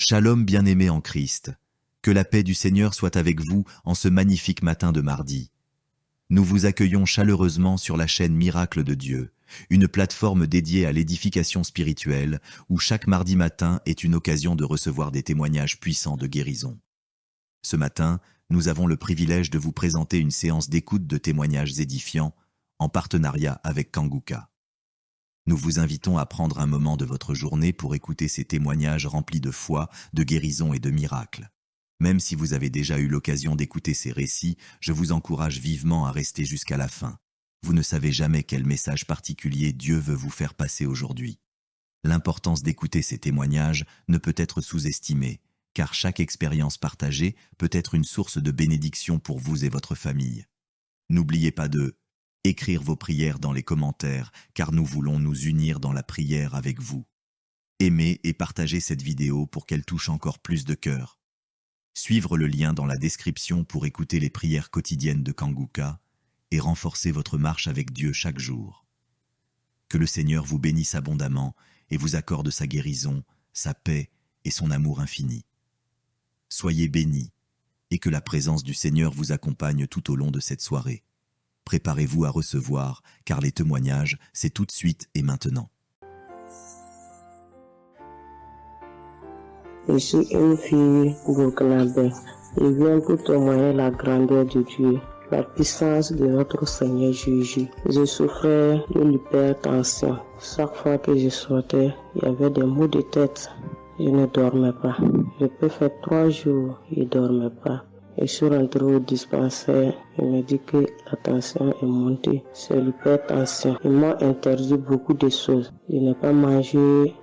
Shalom bien-aimés en Christ, que la paix du Seigneur soit avec vous en ce magnifique matin de mardi. Nous vous accueillons chaleureusement sur la chaîne Miracle de Dieu, une plateforme dédiée à l'édification spirituelle où chaque mardi matin est une occasion de recevoir des témoignages puissants de guérison. Ce matin, nous avons le privilège de vous présenter une séance d'écoute de témoignages édifiants en partenariat avec Kanguka. Nous vous invitons à prendre un moment de votre journée pour écouter ces témoignages remplis de foi, de guérison et de miracles. Même si vous avez déjà eu l'occasion d'écouter ces récits, je vous encourage vivement à rester jusqu'à la fin. Vous ne savez jamais quel message particulier Dieu veut vous faire passer aujourd'hui. L'importance d'écouter ces témoignages ne peut être sous-estimée, car chaque expérience partagée peut être une source de bénédiction pour vous et votre famille. N'oubliez pas de écrire vos prières dans les commentaires, car nous voulons nous unir dans la prière avec vous. Aimez et partagez cette vidéo pour qu'elle touche encore plus de cœurs. Suivre le lien dans la description pour écouter les prières quotidiennes de Kanguka et renforcer votre marche avec Dieu chaque jour. Que le Seigneur vous bénisse abondamment et vous accorde sa guérison, sa paix et son amour infini. Soyez bénis et que la présence du Seigneur vous accompagne tout au long de cette soirée. Préparez-vous à recevoir, car les témoignages, c'est tout de suite et maintenant. Je suis une fille burkinabé. Je viens pour témoigner la grandeur de Dieu, la puissance de notre Seigneur Jésus. Je souffrais de l'hypertension. Chaque fois que je sortais, il y avait des maux de tête. Je ne dormais pas. Je peux faire 3 jours, je ne dormais pas. Je suis rentré au dispensaire, il m'a dit que la tension est montée, c'est l'hypertension. Ils m'ont interdit beaucoup de choses. Je n'ai pas mangé,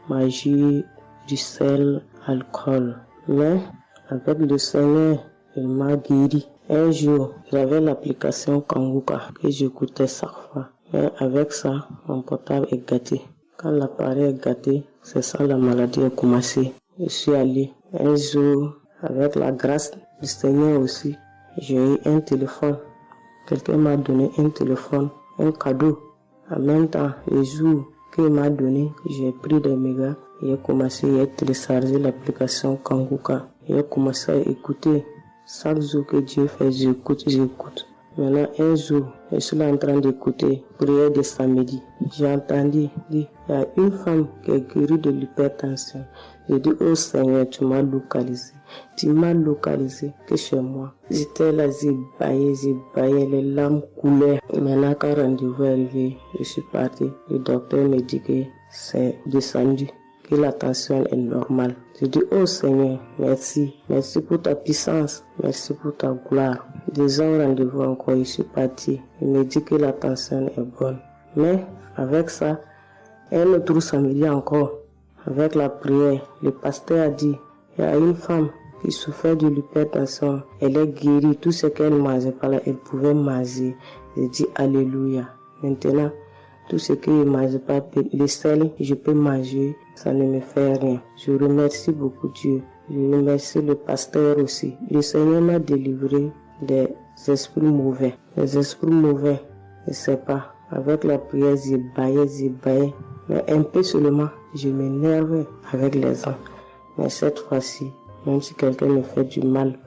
du sel, alcool. Mais avec le Seigneur, il m'a guéri. Un jour, j'avais l'application Kanguka que j'écoutais chaque fois. Mais avec ça, mon portable est gâté. Quand l'appareil est gâté, c'est ça la maladie a commencé. Je suis allé un jour, avec la grâce du Seigneur aussi, j'ai eu un téléphone. Quelqu'un m'a donné un téléphone, un cadeau. En même temps, le jour qu'il m'a donné, j'ai pris des mégas et j'ai commencé à télécharger l'application Kanguka. J'ai commencé à écouter. Chaque jour que Dieu fait, j'écoute. Maintenant, un jour, je suis là en train d'écouter prière de samedi. J'ai entendu dire, il y a une femme qui est guérie de l'hypertension. J'ai dit, oh Seigneur, tu m'as localisé. Tu m'as localisé que chez moi. J'étais là, j'ai baillé, les larmes coulaient. Maintenant, quand le rendez-vous est arrivé, je suis parti. Le docteur me dit que c'est descendu, que la tension est normale. Je dis, oh Seigneur, merci. Merci pour ta puissance. Merci pour ta gloire. Déjà au rendez-vous encore, je suis parti. Il me dit que la tension est bonne. Mais avec ça, un autre samedi encore, avec la prière, le pasteur a dit, il y a une femme qui souffrait de l'hypertension. Elle est guérie. Tout ce qu'elle ne mangeait pas là, elle pouvait manger. J'ai dit Alléluia. Maintenant, tout ce que je ne mangeais pas, le sel, je peux manger. Ça ne me fait rien. Je remercie beaucoup Dieu. Je remercie le pasteur aussi. Le Seigneur m'a délivré des esprits mauvais. Les esprits mauvais, je ne sais pas. Avec la prière, j'ai baillé. Mais un peu seulement, je m'énerve avec les gens. Mais cette fois-ci, même si quelqu'un me fait du mal,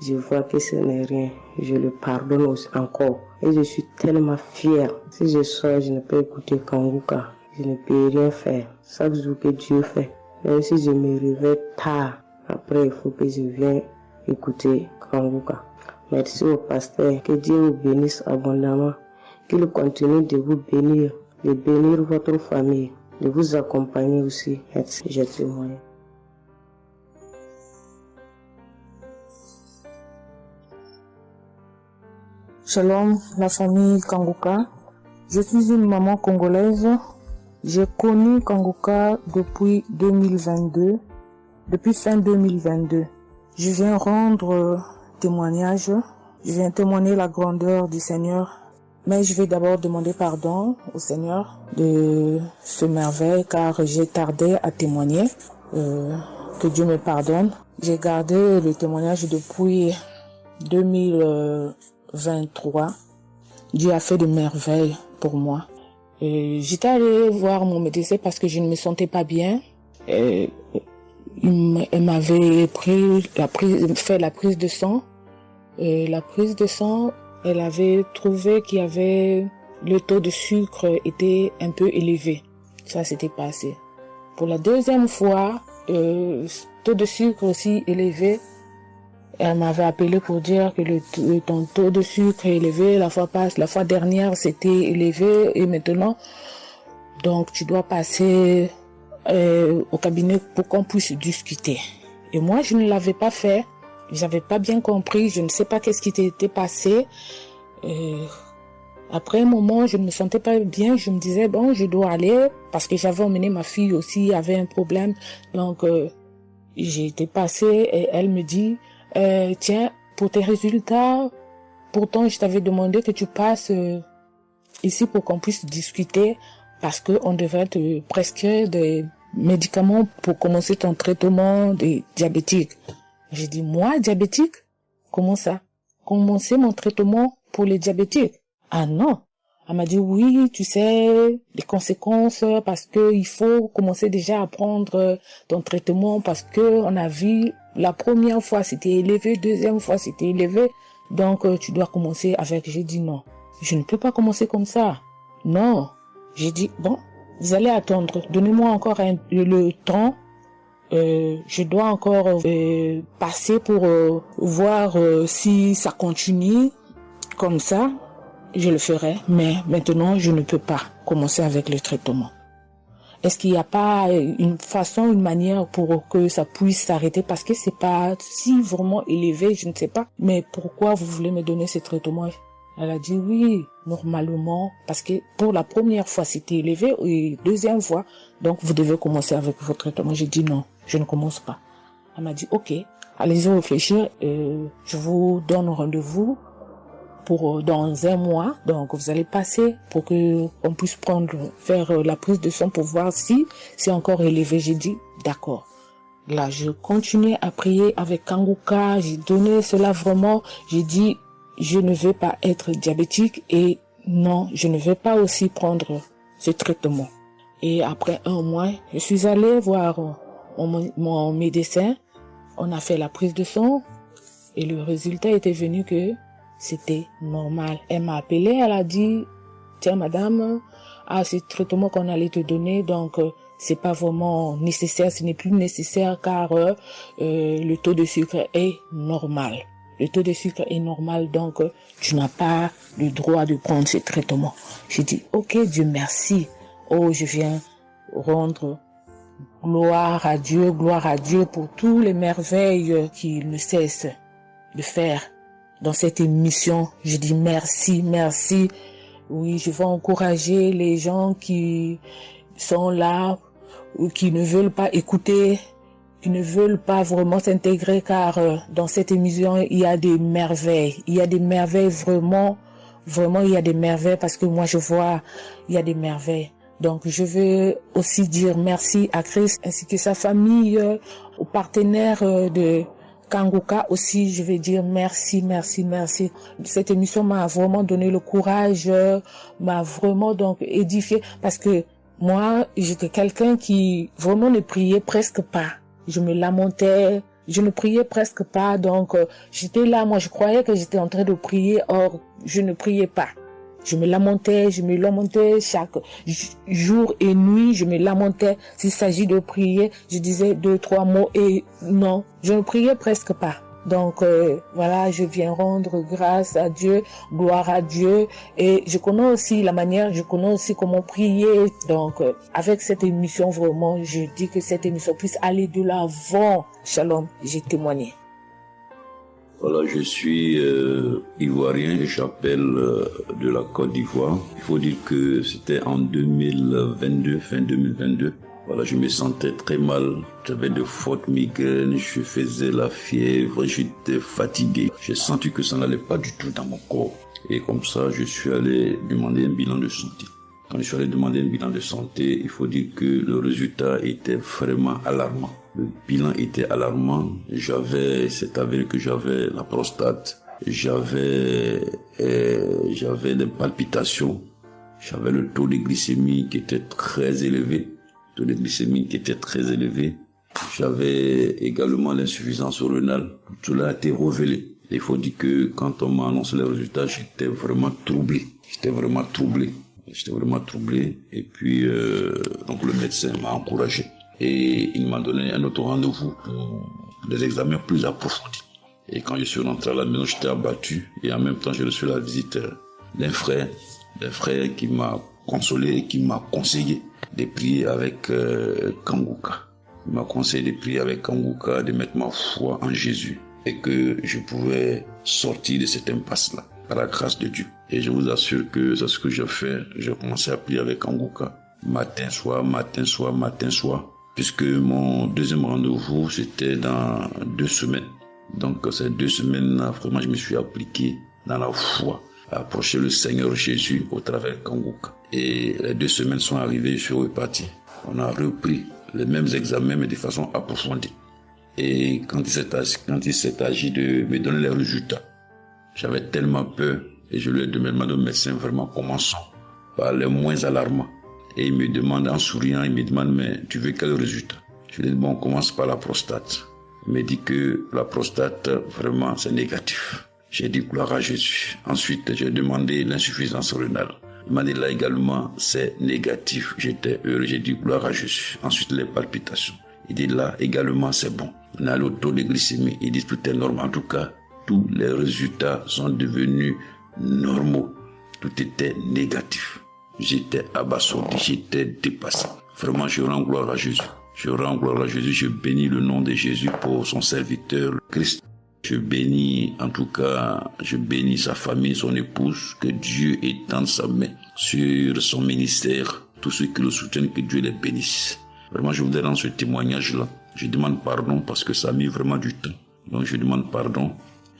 je vois que ce n'est rien. Je le pardonne aussi encore. Et je suis tellement fière. Si je sors, je ne peux écouter Kanguka. Je ne peux rien faire. Chaque jour que Dieu fait. Même si je me réveille tard, après il faut que je vienne écouter Kanguka. Merci au pasteur. Que Dieu vous bénisse abondamment. Qu'il continue de vous bénir, de bénir votre famille, de vous accompagner aussi. Merci, je témoigne. Shalom, la famille Kanguka. Je suis une maman congolaise. J'ai connu Kanguka depuis 2022, depuis fin 2022. Je viens rendre témoignage. Je viens témoigner la grandeur du Seigneur. Mais je vais d'abord demander pardon au Seigneur de ce merveille car j'ai tardé à témoigner. Que Dieu me pardonne. J'ai gardé le témoignage depuis 2023. Dieu a fait de merveilles pour moi. J'étais allée voir mon médecin parce que je ne me sentais pas bien. Elle m'avait fait la prise de sang. Et la prise de sang, elle avait trouvé qu'il y avait le taux de sucre était un peu élevé. Ça s'était passé. Pour la deuxième fois, taux de sucre aussi élevé. Elle m'avait appelé pour dire que ton taux de sucre est élevé. La fois dernière, c'était élevé et maintenant, donc tu dois passer au cabinet pour qu'on puisse discuter. Et moi, je ne l'avais pas fait. J'avais pas bien compris. Je ne sais pas qu'est-ce qui était passé. Après un moment, je ne me sentais pas bien. Je me disais, bon, je dois aller parce que j'avais emmené ma fille aussi, avait un problème. Donc, j'ai été passée et elle me dit, tiens, pour tes résultats, pourtant je t'avais demandé que tu passes ici pour qu'on puisse discuter parce qu'on devrait te prescrire des médicaments pour commencer ton traitement de diabétique. J'ai dit, moi, diabétique? Comment ça? Commencer mon traitement pour les diabétiques? Ah non. Elle m'a dit, oui, tu sais, les conséquences, parce que il faut commencer déjà à prendre ton traitement parce que on a vu la première fois c'était élevé, deuxième fois c'était élevé, donc tu dois commencer avec. J'ai dit non, je ne peux pas commencer comme ça. Non. J'ai dit, bon, vous allez attendre, donnez-moi encore le temps. Je dois encore passer pour voir si ça continue comme ça. Je le ferai, mais maintenant je ne peux pas commencer avec le traitement. Est-ce qu'il n'y a pas une façon, une manière pour que ça puisse s'arrêter parce que c'est pas si vraiment élevé, je ne sais pas. Mais pourquoi vous voulez me donner ce traitement? Elle a dit oui, normalement, parce que pour la première fois c'était élevé et deuxième fois, donc vous devez commencer avec votre traitement. J'ai dit non, je ne commence pas. Elle m'a dit ok, allez-y réfléchir, je vous donne rendez-vous pour dans un mois, donc vous allez passer pour que on puisse faire la prise de sang pour voir si c'est encore élevé. J'ai dit d'accord. Là, je continuais à prier avec Kanguka, j'ai donné cela vraiment, j'ai dit je ne veux pas être diabétique et non, je ne veux pas aussi prendre ce traitement. Et après un mois, je suis allée voir mon médecin, on a fait la prise de sang et le résultat était venu que c'était normal. Elle m'a appelé, elle a dit, tiens madame, ce traitement qu'on allait te donner, donc c'est pas vraiment nécessaire, ce n'est plus nécessaire car le taux de sucre est normal. Le taux de sucre est normal, donc tu n'as pas le droit de prendre ce traitement. J'ai dit, ok, Dieu merci. Oh, je viens rendre gloire à Dieu pour tous les merveilles qu'il ne cesse de faire. Dans cette émission, je dis merci, merci. Oui, je vais encourager les gens qui sont là ou qui ne veulent pas écouter, qui ne veulent pas vraiment s'intégrer car dans cette émission, il y a des merveilles. Il y a des merveilles vraiment, il y a des merveilles parce que moi je vois, il y a des merveilles. Donc je veux aussi dire merci à Christ ainsi que sa famille, aux partenaires de Kanguka aussi, je vais dire merci, merci, merci. Cette émission m'a vraiment donné le courage, m'a vraiment donc édifié parce que moi, j'étais quelqu'un qui vraiment ne priait presque pas. Je me lamentais, je ne priais presque pas, donc j'étais là, moi je croyais que j'étais en train de prier, or je ne priais pas. Je me lamentais chaque jour et nuit, je me lamentais. S'il s'agit de prier, je disais 2-3 mots et non, je ne priais presque pas. Donc voilà, je viens rendre grâce à Dieu, gloire à Dieu et je connais aussi comment prier. Donc avec cette émission vraiment, je dis que cette émission puisse aller de l'avant. Shalom, j'ai témoigné. Voilà, je suis ivoirien et j'appelle de la Côte d'Ivoire. Il faut dire que c'était en 2022, fin 2022. Voilà, je me sentais très mal. J'avais de fortes migraines, je faisais la fièvre, j'étais fatigué. J'ai senti que ça n'allait pas du tout dans mon corps. Et comme ça, je suis allé demander un bilan de santé. Quand je suis allé demander un bilan de santé, il faut dire que le résultat était vraiment alarmant. Le bilan était alarmant. C'est avéré que j'avais la prostate. J'avais des palpitations. J'avais le taux de glycémie qui était très élevé. J'avais également l'insuffisance rénale. Tout cela a été révélé. Il faut dire que quand on m'a annoncé les résultats, j'étais vraiment troublé. Et puis, donc le médecin m'a encouragé. Et il m'a donné un autre rendez-vous pour des examens plus approfondis. Et quand je suis rentré à la maison, j'étais abattu. Et en même temps, j'ai reçu la visite d'un frère qui m'a consolé et qui m'a conseillé de prier avec Kanguka. Il m'a conseillé de prier avec Kanguka, de mettre ma foi en Jésus et que je pouvais sortir de cette impasse-là par la grâce de Dieu. Et je vous assure que c'est ce que j'ai fait. J'ai commencé à prier avec Kanguka matin, soir, puisque mon deuxième rendez-vous, c'était dans 2 semaines. Donc ces 2 semaines-là, vraiment, je me suis appliqué dans la foi, à approcher le Seigneur Jésus au travers de Kanguka. Et les 2 semaines sont arrivées, je suis reparti. On a repris les mêmes examens, mais de façon approfondie. Et quand il s'est agi de me donner les résultats, j'avais tellement peur et je lui ai demandé au médecin, vraiment, commençons par les moins alarmants. Et il me demande en souriant, mais tu veux quel résultat? Je lui ai dit, bon, on commence par la prostate. Il me dit que la prostate, vraiment, c'est négatif. J'ai dit gloire à Jésus. Ensuite, j'ai demandé l'insuffisance rénale. Il m'a dit là également, c'est négatif. J'étais heureux, j'ai dit gloire à Jésus. Ensuite, les palpitations. Il dit là également, c'est bon. On a le taux de glycémie. Il dit tout est normal. En tout cas, tous les résultats sont devenus normaux. Tout était négatif. J'étais abasourdi, j'étais dépassé. Vraiment, je rends gloire à Jésus. Je bénis le nom de Jésus pour son serviteur, le Christ. Je bénis sa famille, son épouse, que Dieu étende sa main sur son ministère. Tous ceux qui le soutiennent, que Dieu les bénisse. Vraiment, je voudrais rendre ce témoignage-là. Je demande pardon parce que ça a mis vraiment du temps. Donc, je demande pardon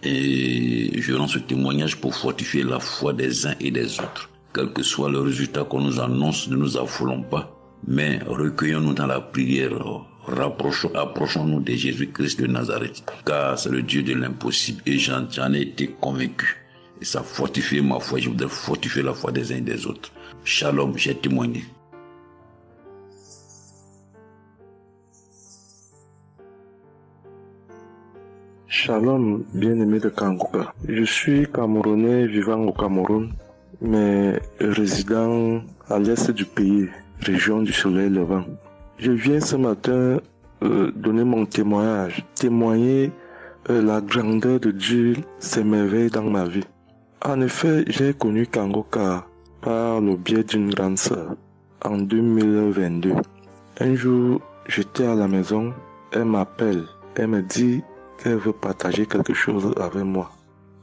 et je rends ce témoignage pour fortifier la foi des uns et des autres. Quel que soit le résultat qu'on nous annonce, ne nous affolons pas, mais recueillons-nous dans la prière. Approchons-nous de Jésus-Christ de Nazareth, car c'est le Dieu de l'impossible et j'en ai été convaincu. Et ça fortifie ma foi, je voudrais fortifier la foi des uns et des autres. Shalom, j'ai témoigné. Shalom, bien-aimé de Kanguka. Je suis Camerounais vivant au Cameroun, mais résident à l'est du pays, région du soleil levant. Je viens ce matin donner mon témoigner la grandeur de Dieu, ses merveilles dans ma vie. En effet, j'ai connu Kanguka par le biais d'une grande sœur en 2022. Un jour, j'étais à la maison, elle m'appelle, elle me dit qu'elle veut partager quelque chose avec moi,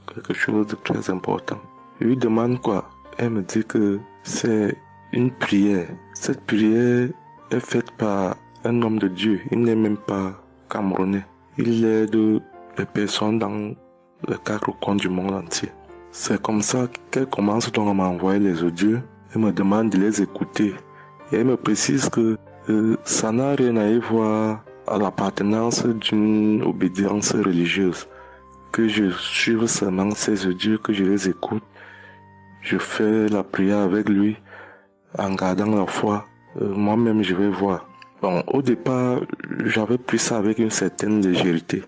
quelque chose de très important. Je lui demande quoi? Elle me dit que c'est une prière. Cette prière est faite par un homme de Dieu. Il n'est même pas camerounais. Il aide les personnes dans les 4 coins du monde entier. C'est comme ça qu'elle commence donc à m'envoyer les audios. Elle me demande de les écouter. Et elle me précise que ça n'a rien à y voir à l'appartenance d'une obédience religieuse. Que je suive seulement ces audios, que je les écoute. Je fais la prière avec lui en gardant la foi. Moi-même, je vais voir. Bon, au départ, j'avais pris ça avec une certaine légèreté.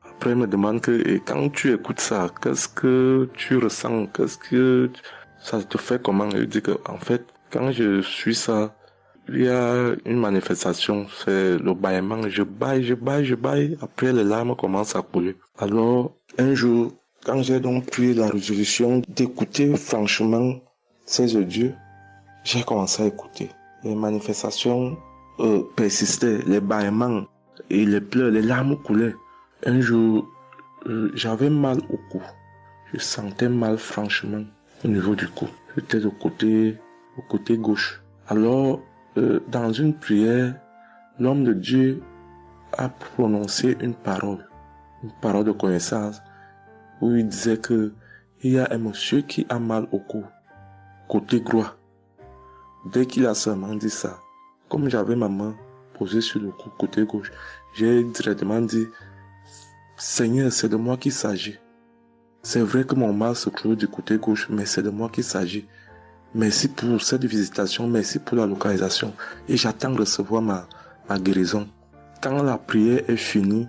Après, il me demande et quand tu écoutes ça, qu'est-ce que tu ressens? Qu'est-ce que ça te fait comment? Je dis que, en fait, quand je suis ça, il y a une manifestation, c'est le bâillement. Je baille. Après, les larmes commencent à couler. Alors, un jour, quand j'ai donc pris la résolution d'écouter franchement ces audios, j'ai commencé à écouter. Les manifestations persistaient, les bâillements et les pleurs, les larmes coulaient. Un jour, j'avais mal au cou. Je sentais mal franchement au niveau du cou. J'étais au côté gauche. Alors, dans une prière, l'homme de Dieu a prononcé une parole de connaissance, où il disait que il y a un monsieur qui a mal au cou, côté droit. Dès qu'il a seulement dit ça, comme j'avais ma main posée sur le cou, côté gauche, j'ai directement dit, Seigneur, c'est de moi qu'il s'agit. C'est vrai que mon mal se trouve du côté gauche, mais c'est de moi qu'il s'agit. Merci pour cette visitation, merci pour la localisation. Et j'attends de recevoir ma guérison. Quand la prière est finie,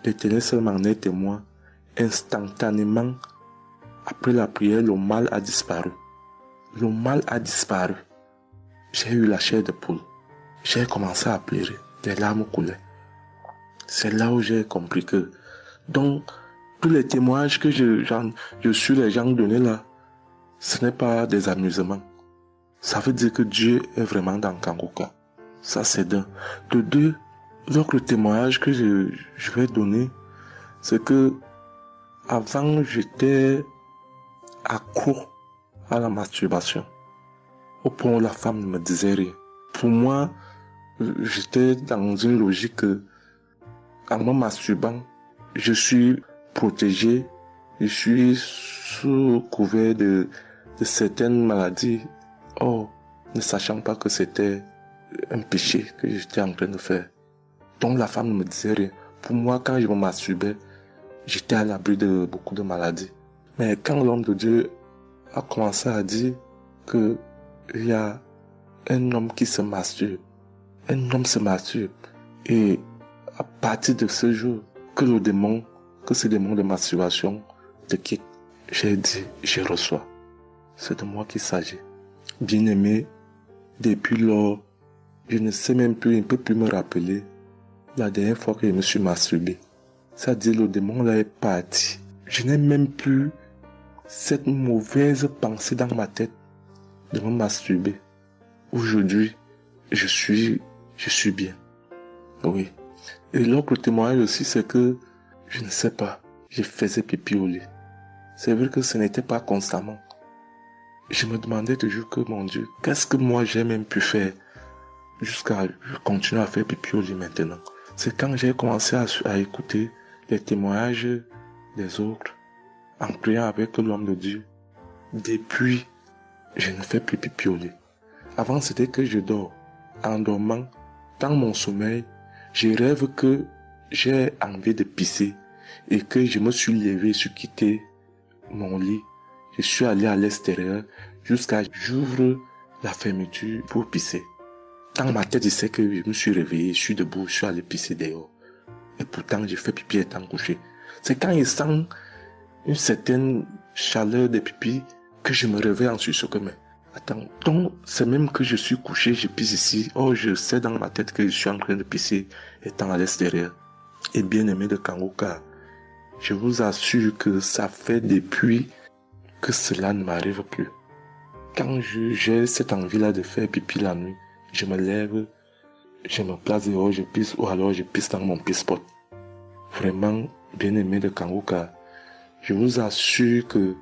l'Éternel seul m'en est témoin. Instantanément, après la prière, le mal a disparu. Le mal a disparu. J'ai eu la chair de poule. J'ai commencé à pleurer. Des larmes coulaient. C'est là où j'ai compris que, donc, tous les témoignages que je suis les gens donnés là, ce n'est pas des amusements. Ça veut dire que Dieu est vraiment dans Kangoka. Ça, c'est d'un. De deux, l'autre témoignage que je vais donner, c'est que avant, j'étais accro à la masturbation. Au point où la femme ne me disait rien. Pour moi, j'étais dans une logique que, en me masturbant, je suis protégé, je suis sous couvert de certaines maladies. Oh, ne sachant pas que c'était un péché que j'étais en train de faire. Donc la femme ne me disait rien. Pour moi, quand je me masturbais, j'étais à l'abri de beaucoup de maladies. Mais quand l'homme de Dieu a commencé à dire que il y a un homme qui se masturbe, un homme se masturbe, et à partir de ce jour, que ce démon de masturbation te quitte, j'ai dit, je reçois. C'est de moi qu'il s'agit. Bien-aimé, depuis lors, je ne sais même plus, je ne peux plus me rappeler la dernière fois que je me suis masturbé. C'est-à-dire, le démon là est parti. Je n'ai même plus cette mauvaise pensée dans ma tête de me masturber. Aujourd'hui, je suis bien. Oui. Et l'autre témoignage aussi, c'est que, je ne sais pas, je faisais pipi au lit. C'est vrai que ce n'était pas constamment. Je me demandais toujours que, mon Dieu, qu'est-ce que moi j'ai même pu faire jusqu'à continuer à faire pipi au lit maintenant. C'est quand j'ai commencé à écouter les témoignages des autres, en priant avec l'homme de Dieu. Depuis, je ne fais plus pipi au lit. Avant, c'était que je dors. En dormant, dans mon sommeil, je rêve que j'ai envie de pisser et que je me suis levé, je suis quitté mon lit. Je suis allé à l'extérieur jusqu'à j'ouvre la fermeture pour pisser. Dans ma tête, je sais que je me suis réveillé, je suis debout, je suis allé pisser dehors. Et pourtant, j'ai fait pipi étant couché. C'est quand je sens une certaine chaleur de pipi que je me réveille en sursaut. Mais attends, donc c'est même que je suis couché, je pisse ici. Oh, je sais dans ma tête que je suis en train de pisser étant à l'extérieur. Et bien aimé de Kangoka, je vous assure que ça fait depuis que cela ne m'arrive plus. Quand j'ai cette envie-là de faire pipi la nuit, je me lève, je me place dehors, je pisse, ou alors je pisse dans mon pisse-pot. Vraiment, bien aimé de Kangoka, je vous assure que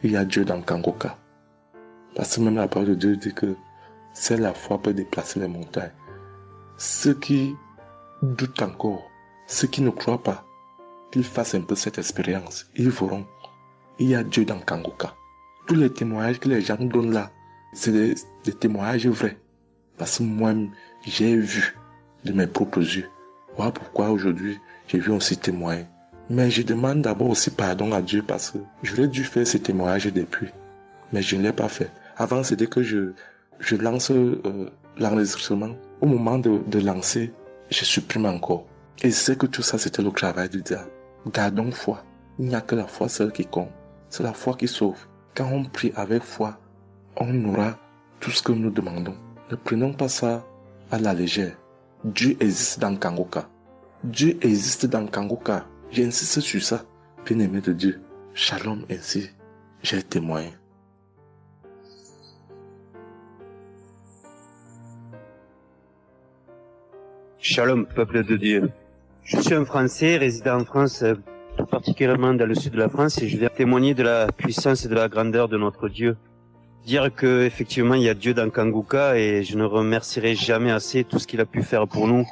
il y a Dieu dans Kangoka. Parce que même la parole de Dieu dit que c'est la foi peut déplacer les montagnes. Ceux qui doutent encore, ceux qui ne croient pas, qu'ils fassent un peu cette expérience, ils verront. Il y a Dieu dans Kangoka. Tous les témoignages que les gens donnent là, c'est des témoignages vrais. Parce que moi, j'ai vu de mes propres yeux. Voilà pourquoi aujourd'hui, j'ai vu aussi témoigner. Mais je demande d'abord aussi pardon à Dieu parce que j'aurais dû faire ces témoignages depuis. Mais je ne l'ai pas fait. Avant, c'était que je lance l'enregistrement. Au moment de lancer, je supprime encore. Et je sais que tout ça, c'était le travail du diable. Gardons foi. Il n'y a que la foi seule qui compte. C'est la foi qui sauve. Quand on prie avec foi, on aura tout ce que nous demandons. Ne prenons pas ça à la légère. Dieu existe dans Kangoka. Dieu existe dans Kangoka. J'insiste sur ça. Bien-aimé de Dieu. Shalom ainsi. J'ai témoigné. Shalom, peuple de Dieu. Je suis un Français résidant en France, tout particulièrement dans le sud de la France, et je viens témoigner de la puissance et de la grandeur de notre Dieu. Dire que effectivement il y a Dieu dans Kangoka, et je ne remercierai jamais assez tout ce qu'il a pu faire pour nous,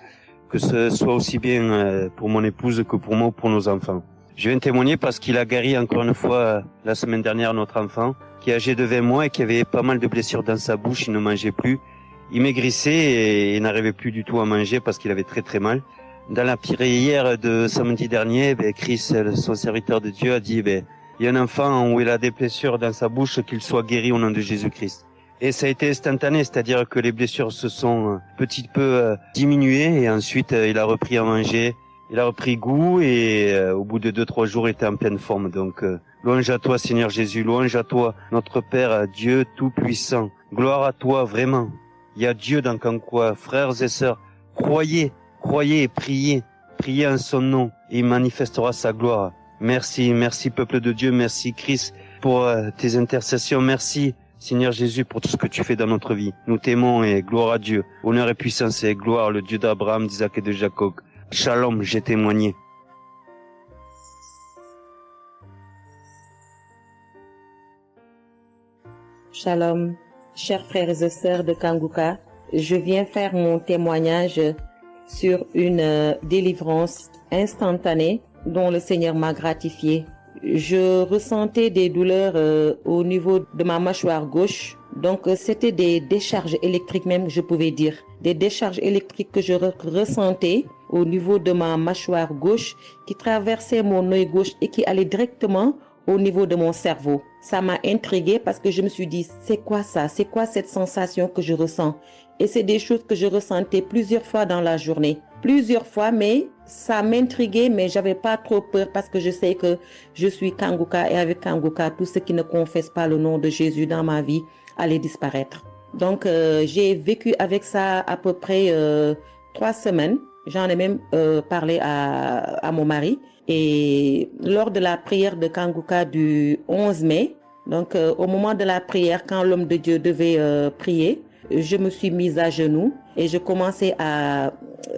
que ce soit aussi bien pour mon épouse que pour moi ou pour nos enfants. Je viens témoigner parce qu'il a guéri encore une fois la semaine dernière notre enfant, qui est âgé de 20 mois et qui avait pas mal de blessures dans sa bouche, il ne mangeait plus. Il maigrissait et n'arrivait plus du tout à manger parce qu'il avait très très mal. Dans la prière de samedi dernier, Chris, son serviteur de Dieu, a dit, il y a un enfant où il a des blessures dans sa bouche, qu'il soit guéri au nom de Jésus-Christ. Et ça a été instantané, c'est-à-dire que les blessures se sont petit peu diminuées et ensuite il a repris à manger, il a repris goût et au bout de 2-3 jours il était en pleine forme. Donc louange à toi Seigneur Jésus, louange à toi notre Père, Dieu Tout-Puissant. Gloire à toi vraiment. Il y a Dieu dans Kankoua, frères et sœurs, croyez et priez en son nom et il manifestera sa gloire. Merci peuple de Dieu, merci Christ pour tes intercessions, merci Seigneur Jésus pour tout ce que tu fais dans notre vie. Nous t'aimons et gloire à Dieu, honneur et puissance et gloire, le Dieu d'Abraham, d'Isaac et de Jacob. Shalom, j'ai témoigné. Shalom, chers frères et sœurs de Kanguka, je viens faire mon témoignage sur une délivrance instantanée dont le Seigneur m'a gratifié. Je ressentais des douleurs au niveau de ma mâchoire gauche. Donc c'était des décharges électriques même, je pouvais dire. Des décharges électriques que je ressentais au niveau de ma mâchoire gauche qui traversaient mon œil gauche et qui allaient directement au niveau de mon cerveau. Ça m'a intriguée parce que je me suis dit, c'est quoi ça? C'est quoi cette sensation que je ressens? Et c'est des choses que je ressentais plusieurs fois dans la journée. Plusieurs fois, mais ça m'intriguait, mais j'avais pas trop peur parce que je sais que je suis Kanguka et avec Kanguka, tout ce qui ne confesse pas le nom de Jésus dans ma vie allait disparaître. Donc, j'ai vécu avec ça à peu près 3 semaines. J'en ai même parlé à mon mari. Et lors de la prière de Kanguka du 11 mai, donc au moment de la prière, quand l'homme de Dieu devait prier, je me suis mise à genoux et je commençais à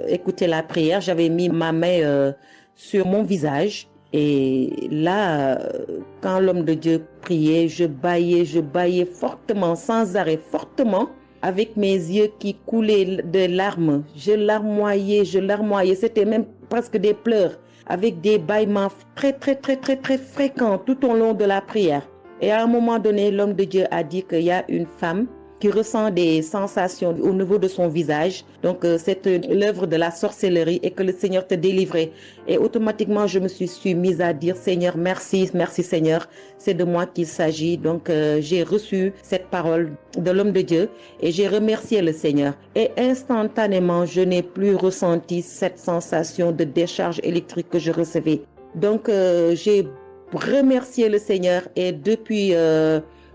écouter la prière. J'avais mis ma main sur mon visage et là, quand l'homme de Dieu priait, je bâillais fortement, sans arrêt, fortement, avec mes yeux qui coulaient de larmes. Je larmoyais. C'était même presque des pleurs, avec des bâillements très fréquents tout au long de la prière. Et à un moment donné, l'homme de Dieu a dit qu'il y a une femme qui ressent des sensations au niveau de son visage. Donc, c'est l'œuvre de la sorcellerie et que le Seigneur te délivrait. Et automatiquement, je me suis mise à dire, Seigneur, merci Seigneur, c'est de moi qu'il s'agit. Donc, j'ai reçu cette parole de l'homme de Dieu et j'ai remercié le Seigneur. Et instantanément, je n'ai plus ressenti cette sensation de décharge électrique que je recevais. Donc, j'ai remercié le Seigneur et depuis...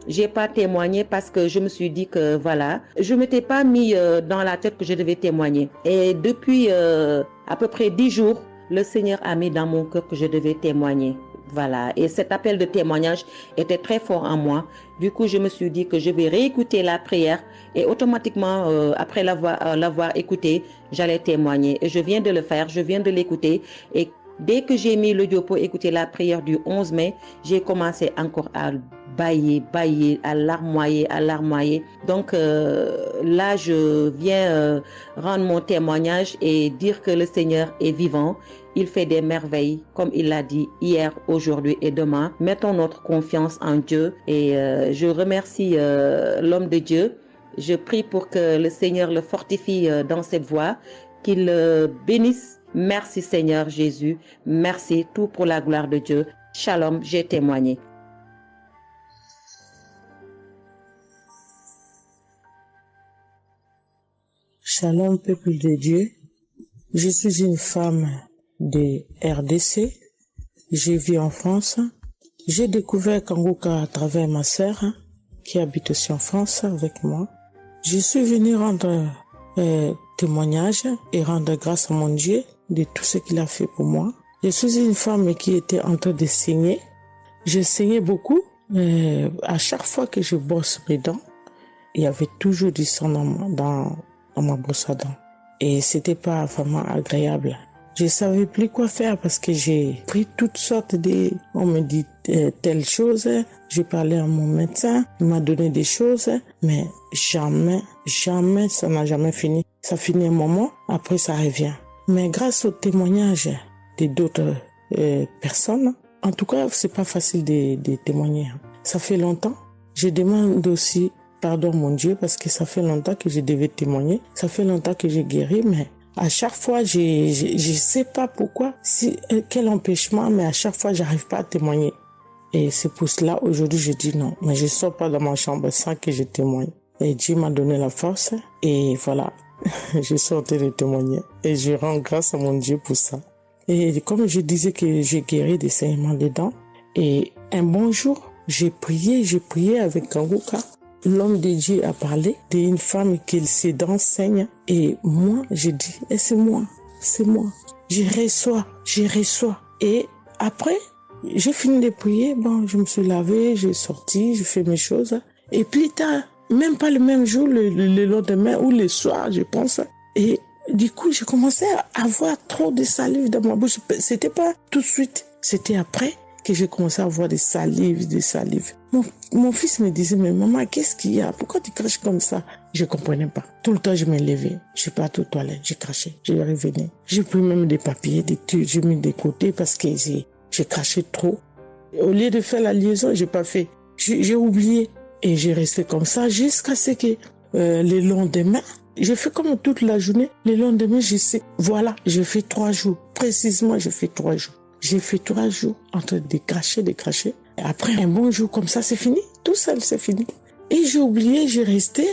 j'ai pas témoigné parce que je me suis dit que voilà, je m'étais pas mis dans la tête que je devais témoigner. Et depuis à peu près 10 jours, le Seigneur a mis dans mon cœur que je devais témoigner. Voilà. Et cet appel de témoignage était très fort en moi. Du coup, je me suis dit que je vais réécouter la prière et automatiquement, après l'avoir écouté, j'allais témoigner. Et je viens de le faire, je viens de l'écouter et dès que j'ai mis l'audio pour écouter la prière du 11 mai, j'ai commencé encore à bâiller, à larmoyer. Donc là, je viens rendre mon témoignage et dire que le Seigneur est vivant. Il fait des merveilles, comme il l'a dit hier, aujourd'hui et demain. Mettons notre confiance en Dieu et je remercie l'homme de Dieu. Je prie pour que le Seigneur le fortifie dans cette voie, qu'il le bénisse. Merci Seigneur Jésus, merci tout pour la gloire de Dieu. Shalom, j'ai témoigné. Shalom peuple de Dieu, je suis une femme de RDC, je vis en France. J'ai découvert Kanguka à travers ma sœur qui habite aussi en France avec moi. Je suis venue rendre témoignage et rendre grâce à mon Dieu de tout ce qu'il a fait pour moi. Je suis une femme qui était en train de saigner. Je saignais beaucoup. À chaque fois que je brosse mes dents, il y avait toujours du sang dans ma brosse à dents. Et c'était pas vraiment agréable. Je savais plus quoi faire parce que j'ai pris toutes sortes de... On me dit telle chose. J'ai parlé à mon médecin. Il m'a donné des choses. Mais jamais, ça n'a jamais fini. Ça finit un moment, après ça revient. Mais grâce au témoignage de d'autres personnes, en tout cas, c'est pas facile de témoigner. Ça fait longtemps. Je demande aussi pardon mon Dieu parce que ça fait longtemps que je devais témoigner. Ça fait longtemps que j'ai guéri, mais à chaque fois, je sais pas pourquoi, quel empêchement, mais à chaque fois, j'arrive pas à témoigner. Et c'est pour cela, aujourd'hui, je dis non. Mais je sors pas de ma chambre sans que je témoigne. Et Dieu m'a donné la force. Et voilà, je suis en train de témoigner. Et je rends grâce à mon Dieu pour ça. Et comme je disais que j'ai guéri des saignements des dents. Et un bon jour, j'ai prié avec Kanguka. L'homme de Dieu a parlé d'une femme qui ses dents saignent. Et moi, j'ai dit, et c'est moi. Je reçois. Et après, j'ai fini de prier. Bon, je me suis lavé, j'ai sorti, j'ai fait mes choses. Et plus tard, même pas le même jour, le lendemain ou le soir, je pense. Et du coup, j'ai commencé à avoir trop de salive dans ma bouche. C'était pas tout de suite, c'était après que j'ai commencé à avoir des salives. Mon fils me disait, mais maman, qu'est-ce qu'il y a? Pourquoi tu craches comme ça? Je comprenais pas. Tout le temps, je me levais. Je suis parti aux toilettes, j'ai craché, je revenais. J'ai pris même des papiers, des trucs, j'ai mis de côté parce que j'ai craché trop. Au lieu de faire la liaison, j'ai pas fait. J'ai oublié. Et j'ai resté comme ça jusqu'à ce que le lendemain, j'ai fait comme toute la journée. Le lendemain, je sais, voilà, j'ai fait 3 jours. Précisément, j'ai fait 3 jours. J'ai fait 3 jours en train de cracher. Et après, un bon jour comme ça, c'est fini. Tout seul, c'est fini. Et j'ai oublié, j'ai resté.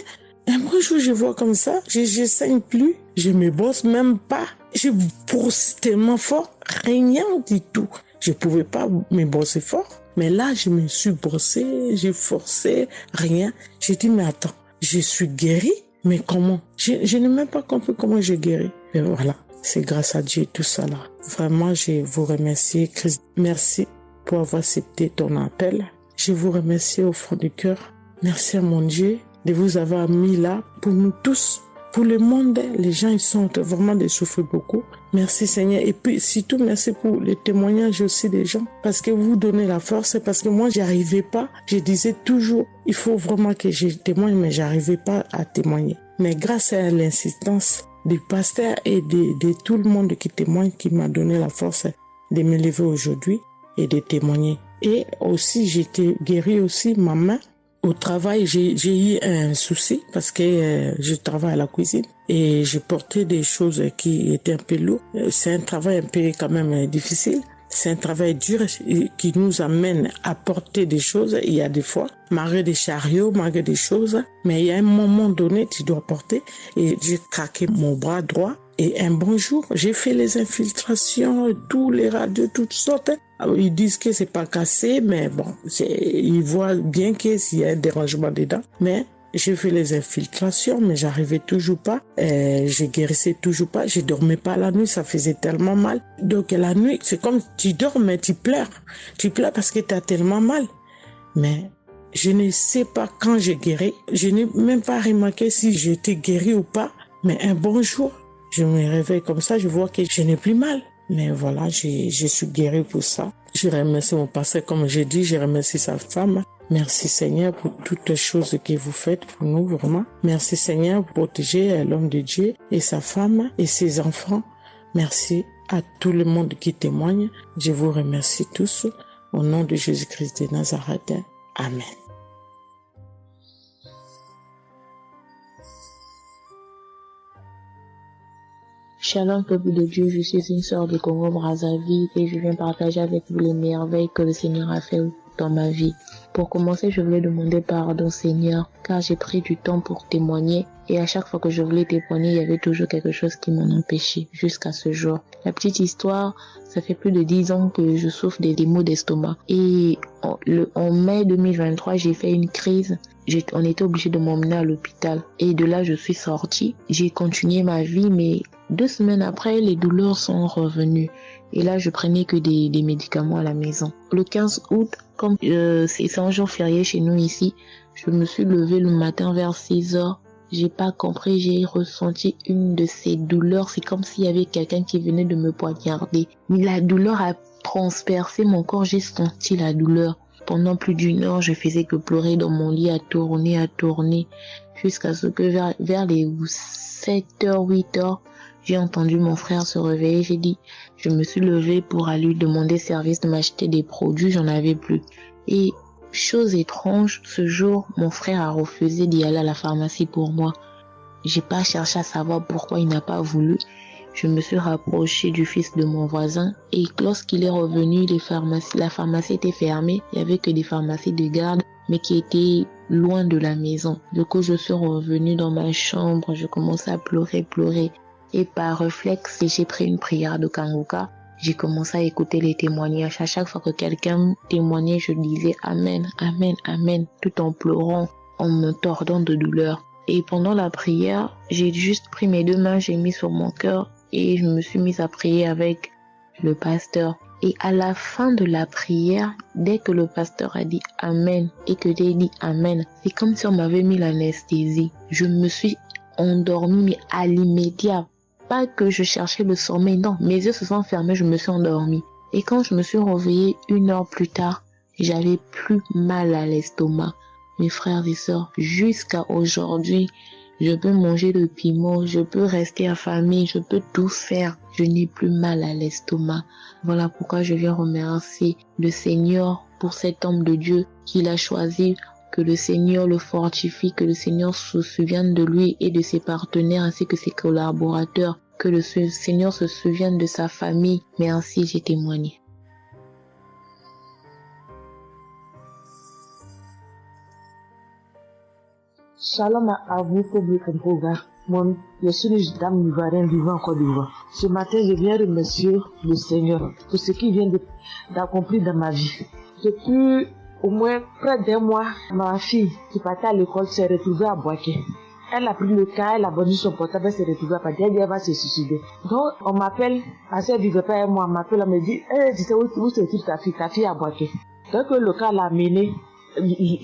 Un bon jour, je vois comme ça, je saigne plus. Je me brosse même pas. Je brosse tellement fort, rien du tout. Je pouvais pas me brosser fort. Mais là, je me suis brossé, j'ai forcé, rien. J'ai dit, mais attends, je suis guérie, mais comment? Je n'ai même pas compris comment j'ai guéri. Et voilà, c'est grâce à Dieu tout ça là. Vraiment, je vous remercie, Christ. Merci pour avoir accepté ton appel. Je vous remercie au fond du cœur. Merci à mon Dieu de vous avoir mis là pour nous tous. Pour le monde, les gens, ils sont vraiment de souffrir beaucoup. Merci Seigneur. Et puis, surtout, merci pour les témoignages aussi des gens. Parce que vous donnez la force. Parce que moi, j'arrivais pas. Je disais toujours, il faut vraiment que je témoigne, mais j'arrivais pas à témoigner. Mais grâce à l'insistance du pasteur et de tout le monde qui témoigne, qui m'a donné la force de me lever aujourd'hui et de témoigner. Et aussi, j'étais guérie aussi, ma main. Au travail, j'ai eu un souci parce que je travaille à la cuisine et je portais des choses qui étaient un peu lourdes. C'est un travail un peu quand même difficile. C'est un travail dur qui nous amène à porter des choses. Il y a des fois, malgré des chariots, malgré des choses, mais il y a un moment donné, tu dois porter. Et j'ai craqué mon bras droit. Et un bon jour, j'ai fait les infiltrations, tous les radios, toutes sortes. Ils disent que c'est pas cassé, mais bon, ils voient bien qu'il y a un dérangement dedans. Mais j'ai fait les infiltrations, mais j'arrivais toujours pas. Je guérissais toujours pas. Je dormais pas la nuit, ça faisait tellement mal. Donc la nuit, c'est comme tu dors, mais tu pleures. Tu pleures parce que tu as tellement mal. Mais je ne sais pas quand j'ai guéri. Je n'ai même pas remarqué si j'étais guéri ou pas. Mais un bon jour, je me réveille comme ça, je vois que je n'ai plus mal. Mais voilà, je suis guérie pour ça. Je remercie mon pasteur, comme j'ai dit, je remercie sa femme. Merci Seigneur pour toutes les choses que vous faites pour nous, vraiment. Merci Seigneur pour protéger l'homme de Dieu et sa femme et ses enfants. Merci à tout le monde qui témoigne. Je vous remercie tous. Au nom de Jésus-Christ de Nazareth. Amen. Shalom peuple de Dieu, je suis une sœur de Congo-Brazzaville et je viens partager avec vous les merveilles que le Seigneur a fait dans ma vie. Pour commencer, je voulais demander pardon Seigneur, car j'ai pris du temps pour témoigner et à chaque fois que je voulais témoigner, il y avait toujours quelque chose qui m'en empêchait jusqu'à ce jour. La petite histoire, ça fait plus de 10 ans que je souffre des maux d'estomac et en mai 2023, j'ai fait une crise. On était obligé de m'emmener à l'hôpital et de là, je suis sortie. J'ai continué ma vie, mais 2 semaines après, les douleurs sont revenues. Et là, je prenais que des médicaments à la maison. Le 15 août, comme c'est un jour férié chez nous ici, je me suis levée le matin vers 6 heures. J'ai pas compris, j'ai ressenti une de ces douleurs. C'est comme s'il y avait quelqu'un qui venait de me poignarder. Mais la douleur a transpercé mon corps, j'ai senti la douleur. Pendant plus d'1 heure, je faisais que pleurer dans mon lit, à tourner, jusqu'à ce que vers les 7h, 8h, j'ai entendu mon frère se réveiller. J'ai dit, je me suis levée pour aller lui demander service de m'acheter des produits, j'en avais plus. Et chose étrange, ce jour, mon frère a refusé d'y aller à la pharmacie pour moi. J'ai pas cherché à savoir pourquoi il n'a pas voulu. Je me suis rapprochée du fils de mon voisin et lorsqu'il est revenu, la pharmacie était fermée. Il y avait que des pharmacies de garde, mais qui étaient loin de la maison. Du coup, je suis revenue dans ma chambre, je commençais à pleurer. Et par réflexe, j'ai pris une prière de Kanguka. J'ai commencé à écouter les témoignages. À chaque fois que quelqu'un témoignait, je disais Amen, Amen, Amen, tout en pleurant, en me tordant de douleur. Et pendant la prière, j'ai juste pris mes 2 mains, j'ai mis sur mon cœur et je me suis mise à prier avec le pasteur. Et à la fin de la prière, dès que le pasteur a dit Amen et que j'ai dit Amen, c'est comme si on m'avait mis l'anesthésie. Je me suis endormie, mais à l'immédiat. Pas que je cherchais le sommeil, non. Mes yeux se sont fermés, je me suis endormie. Et quand je me suis réveillée 1 heure plus tard, j'avais plus mal à l'estomac. Mes frères et sœurs, jusqu'à aujourd'hui, je peux manger le piment, je peux rester affamée, je peux tout faire. Je n'ai plus mal à l'estomac. Voilà pourquoi je viens remercier le Seigneur pour cet homme de Dieu qu'il a choisi. Que le Seigneur le fortifie, que le Seigneur se souvienne de lui et de ses partenaires ainsi que ses collaborateurs. Que le Seigneur se souvienne de sa famille. Mais ainsi j'ai témoigné. Shalom à vous, public Kanguka. Je suis une dame ivoirienne vivant en Côte d'Ivoire. Ce matin, je viens remercier le Seigneur pour ce qu'il vient d'accomplir dans ma vie. Depuis au moins près d'1 mois, ma fille qui partait à l'école s'est retrouvée à Boaké. Elle a pris le cas, elle a vendu son portable, elle s'est retrouvée à Paris, elle va se suicider. Donc, on m'appelle, parce qu'elle vivait pas avec moi, on m'appelle, on me dit, tu sais où se trouve ta fille à Boaké. Donc, le cas l'a amené,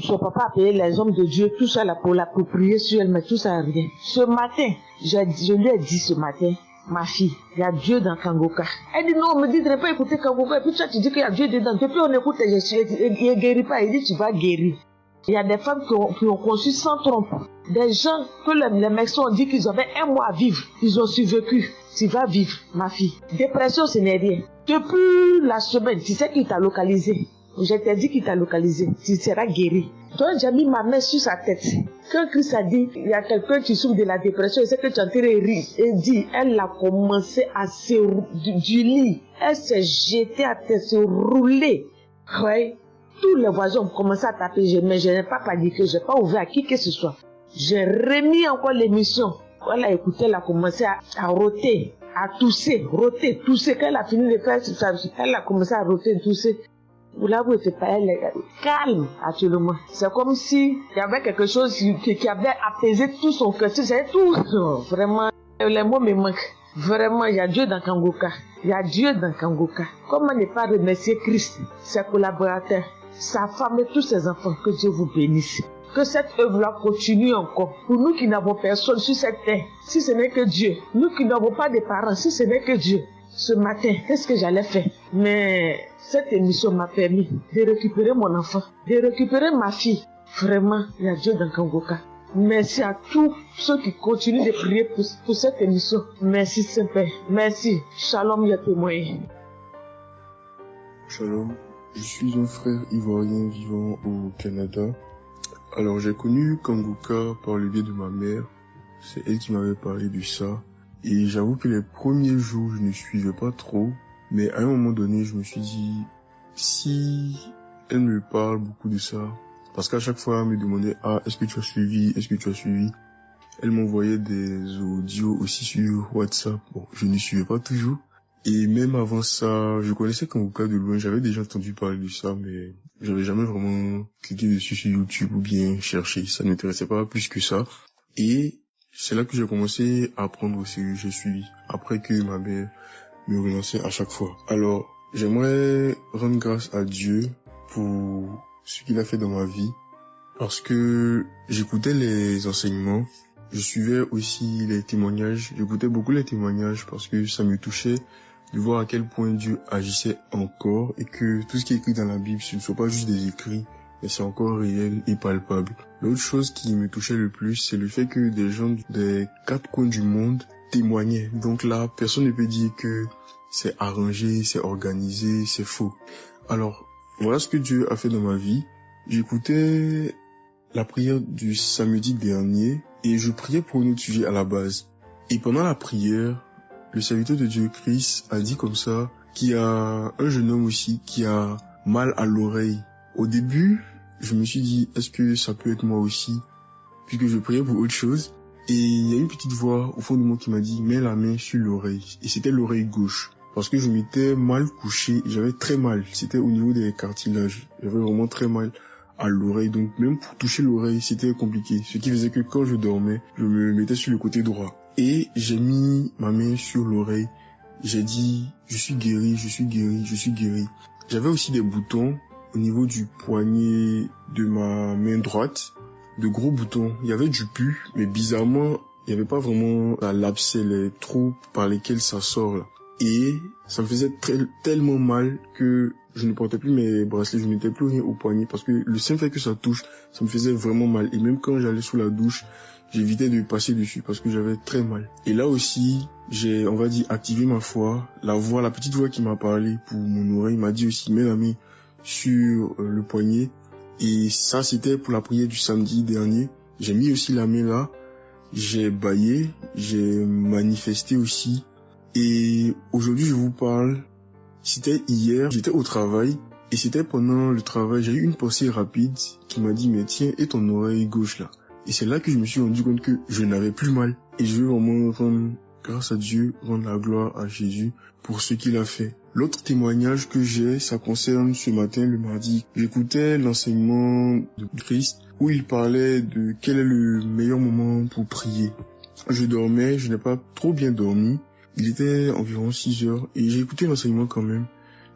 son papa a payé les hommes de Dieu, tout ça là pour l'approprier sur elle, mais tout ça rien. Ce matin, je lui ai dit ce matin, ma fille, il y a Dieu dans Kanguka. Elle dit non, on me dit de ne pas écouter Kanguka, et puis toi tu dis qu'il y a Dieu dedans. Depuis on écoute, il ne guérit pas, il dit tu vas guérir. Il y a des femmes qui ont conçu sans trompe. Des gens que les médecins ont dit qu'ils avaient 1 mois à vivre, ils ont survécu. Tu vas vivre, ma fille. Dépression, ce n'est rien. Depuis la semaine, tu sais qui t'a localisé. Je t'ai dit qu'il t'a localisé, tu seras guéri. Donc j'ai mis ma main sur sa tête. Quand Christ a dit, il y a quelqu'un qui souffre de la dépression, et c'est que tu es en train de rire. Et dit, elle a commencé à se du lit. Elle s'est jetée à terre, se rouler. Ouais. Tous les voisins ont commencé à taper, mais je n'ai pas paniqué, je n'ai pas ouvert à qui que ce soit. J'ai remis encore l'émission. Quand elle a écouté, elle a commencé à roter, à tousser. Quand elle a fini de faire ça, elle a commencé à roter, tousser. Vous l'avez fait pas, elle est calme actuellement. C'est comme si il y avait quelque chose qui avait apaisé tout son cœur. C'est tout. Vraiment, les mots me manquent. Vraiment, il y a Dieu dans Kanguka. Il y a Dieu dans Kanguka. Comment ne pas remercier Christ, ses collaborateurs, sa femme et tous ses enfants. Que Dieu vous bénisse. Que cette œuvre-là continue encore. Pour nous qui n'avons personne sur cette terre, si ce n'est que Dieu. Nous qui n'avons pas de parents, si ce n'est que Dieu. Ce matin, qu'est-ce que j'allais faire? Mais cette émission m'a permis de récupérer mon enfant, de récupérer ma fille. Vraiment, il y a Dieu dans Kanguka. Merci à tous ceux qui continuent de prier pour cette émission. Merci Saint-Père. Merci. Shalom, ya témoin. Shalom. Je suis un frère ivoirien vivant au Canada. Alors j'ai connu Kanguka par le biais de ma mère. C'est elle qui m'avait parlé de ça. Et j'avoue que les premiers jours, je ne suivais pas trop. Mais à un moment donné, je me suis dit, si elle me parle beaucoup de ça, parce qu'à chaque fois, elle me demandait, est-ce que tu as suivi? Elle m'envoyait des audios aussi sur WhatsApp. Bon, je ne suivais pas toujours. Et même avant ça, je connaissais Kanguka de loin. J'avais déjà entendu parler de ça, mais j'avais jamais vraiment cliqué dessus sur YouTube ou bien cherché. Ça ne m'intéressait pas plus que ça. Et c'est là que j'ai commencé à apprendre au sérieux. Je suis après que ma mère me relançait à chaque fois. Alors, j'aimerais rendre grâce à Dieu pour ce qu'il a fait dans ma vie. Parce que j'écoutais les enseignements. Je suivais aussi les témoignages. J'écoutais beaucoup les témoignages parce que ça me touchait de voir à quel point Dieu agissait encore et que tout ce qui est écrit dans la Bible, ce ne sont pas juste des écrits, mais c'est encore réel et palpable. L'autre chose qui me touchait le plus, c'est le fait que des gens des 4 coins du monde témoignaient. Donc là, personne ne peut dire que c'est arrangé, c'est organisé, c'est faux. Alors, voilà ce que Dieu a fait dans ma vie. J'écoutais la prière du samedi dernier et je priais pour un autre sujet à la base. Et pendant la prière, le serviteur de Dieu, Christ, a dit comme ça qu'il y a un jeune homme aussi qui a mal à l'oreille. Au début, je me suis dit, est-ce que ça peut être moi aussi? Puisque je priais pour autre chose. Et il y a une petite voix au fond de moi qui m'a dit, mets la main sur l'oreille. Et c'était l'oreille gauche. Parce que je m'étais mal couché, j'avais très mal. C'était au niveau des cartilages. J'avais vraiment très mal à l'oreille. Donc même pour toucher l'oreille, c'était compliqué. Ce qui faisait que quand je dormais, je me mettais sur le côté droit. Et j'ai mis ma main sur l'oreille. J'ai dit, je suis guéri, je suis guéri, je suis guéri. J'avais aussi des boutons au niveau du poignet de ma main droite. De gros boutons. Il y avait du pus, mais bizarrement, il n'y avait pas vraiment l'abcès, les trous par lesquels ça sort là. Et ça me faisait tellement mal que je ne portais plus mes bracelets, je ne mettais plus rien au poignet parce que le simple fait que ça touche, ça me faisait vraiment mal. Et même quand j'allais sous la douche, j'évitais de passer dessus parce que j'avais très mal. Et là aussi, j'ai, on va dire, activé ma foi. La petite voix qui m'a parlé pour mon oreille m'a dit aussi, mets la main sur le poignet. Et ça, c'était pour la prière du samedi dernier. J'ai mis aussi la main là. J'ai bâillé, j'ai manifesté aussi. Et aujourd'hui, je vous parle. C'était hier, j'étais au travail. Et c'était pendant le travail, j'ai eu une pensée rapide qui m'a dit, mais tiens, et ton oreille gauche là. Et c'est là que je me suis rendu compte que je n'avais plus mal. Et je veux vraiment rendre grâce à Dieu, rendre la gloire à Jésus pour ce qu'il a fait. L'autre témoignage que j'ai, ça concerne ce matin, le mardi. J'écoutais l'enseignement de Christ où il parlait de quel est le meilleur moment pour prier. Je dormais, je n'ai pas trop bien dormi. Il était environ 6 heures et j'ai écouté l'enseignement quand même.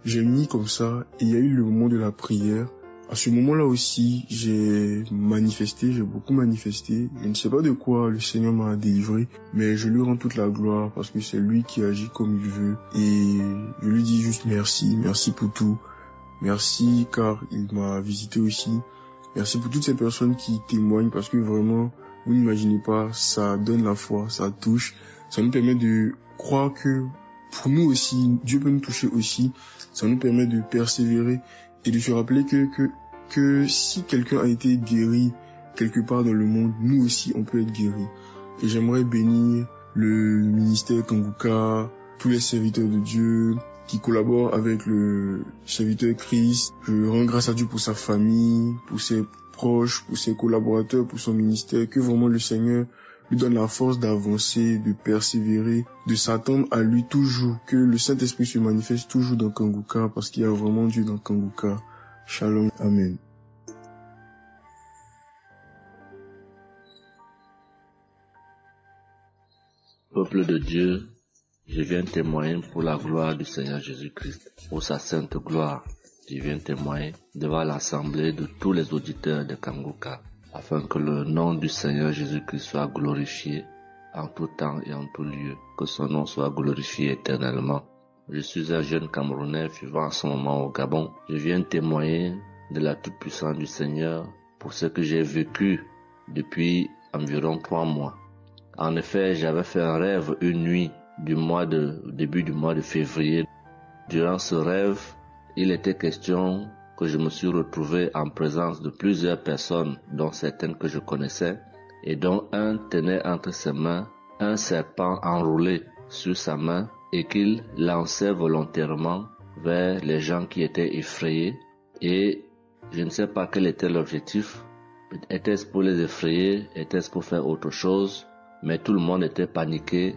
J'ai mis comme ça et il y a eu le moment de la prière. À ce moment-là aussi, j'ai manifesté, j'ai beaucoup manifesté. Je ne sais pas de quoi le Seigneur m'a délivré, mais je lui rends toute la gloire parce que c'est lui qui agit comme il veut. Et je lui dis juste merci, merci pour tout. Merci car il m'a visité aussi. Merci pour toutes ces personnes qui témoignent parce que vraiment, vous n'imaginez pas, ça donne la foi, ça touche. Ça nous permet de croire que pour nous aussi, Dieu peut nous toucher aussi. Ça nous permet de persévérer et de se rappeler que si quelqu'un a été guéri quelque part dans le monde, nous aussi on peut être guéri. Et j'aimerais bénir le ministère Kanguka, tous les serviteurs de Dieu qui collaborent avec le serviteur Christ. Je rends grâce à Dieu pour sa famille, pour ses proches, pour ses collaborateurs, pour son ministère, que vraiment le Seigneur lui donne la force d'avancer, de persévérer, de s'attendre à lui toujours, que le Saint-Esprit se manifeste toujours dans Kanguka, parce qu'il y a vraiment Dieu dans Kanguka. Shalom, Amen. Peuple de Dieu, je viens témoigner pour la gloire du Seigneur Jésus-Christ, pour sa sainte gloire. Je viens témoigner devant l'assemblée de tous les auditeurs de Kanguka, afin que le nom du Seigneur Jésus-Christ soit glorifié en tout temps et en tout lieu, que son nom soit glorifié éternellement. Je suis un jeune Camerounais vivant en ce moment au Gabon. Je viens témoigner de la toute-puissance du Seigneur pour ce que j'ai vécu depuis environ 3 mois. En effet, j'avais fait un rêve une nuit début du mois de février. Durant ce rêve, il était question que je me suis retrouvé en présence de plusieurs personnes, dont certaines que je connaissais, et dont un tenait entre ses mains un serpent enroulé sur sa main et qu'il lançait volontairement vers les gens qui étaient effrayés. Et je ne sais pas quel était l'objectif. Était-ce pour les effrayer? Était-ce pour faire autre chose? Mais tout le monde était paniqué.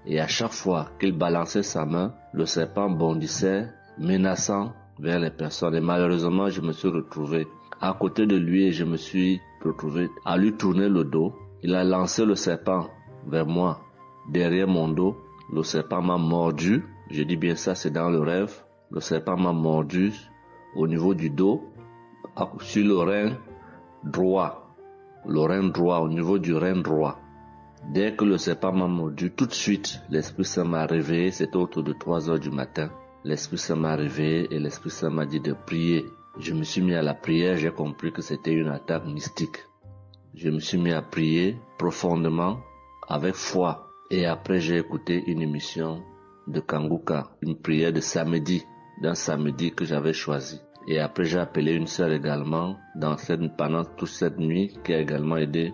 Et à chaque fois qu'il balançait sa main, le serpent bondissait, menaçant vers les personnes. Et malheureusement, je me suis retrouvé à côté de lui et je me suis retrouvé à lui tourner le dos. Il a lancé le serpent vers moi, derrière mon dos. Le serpent m'a mordu. Je dis bien ça, c'est dans le rêve. Le serpent m'a mordu au niveau du dos, sur le rein droit. Le rein droit, au niveau du rein droit. Dès que le serpent m'a mordu, tout de suite, l'Esprit Saint m'a réveillé. C'était autour de 3 heures du matin. L'Esprit Saint m'a réveillé et l'Esprit Saint m'a dit de prier. Je me suis mis à la prière, j'ai compris que c'était une attaque mystique. Je me suis mis à prier profondément, avec foi. Et après, j'ai écouté une émission de Kanguka, une prière de samedi, d'un samedi que j'avais choisi. Et après, j'ai appelé une sœur également pendant toute cette nuit qui a également aidé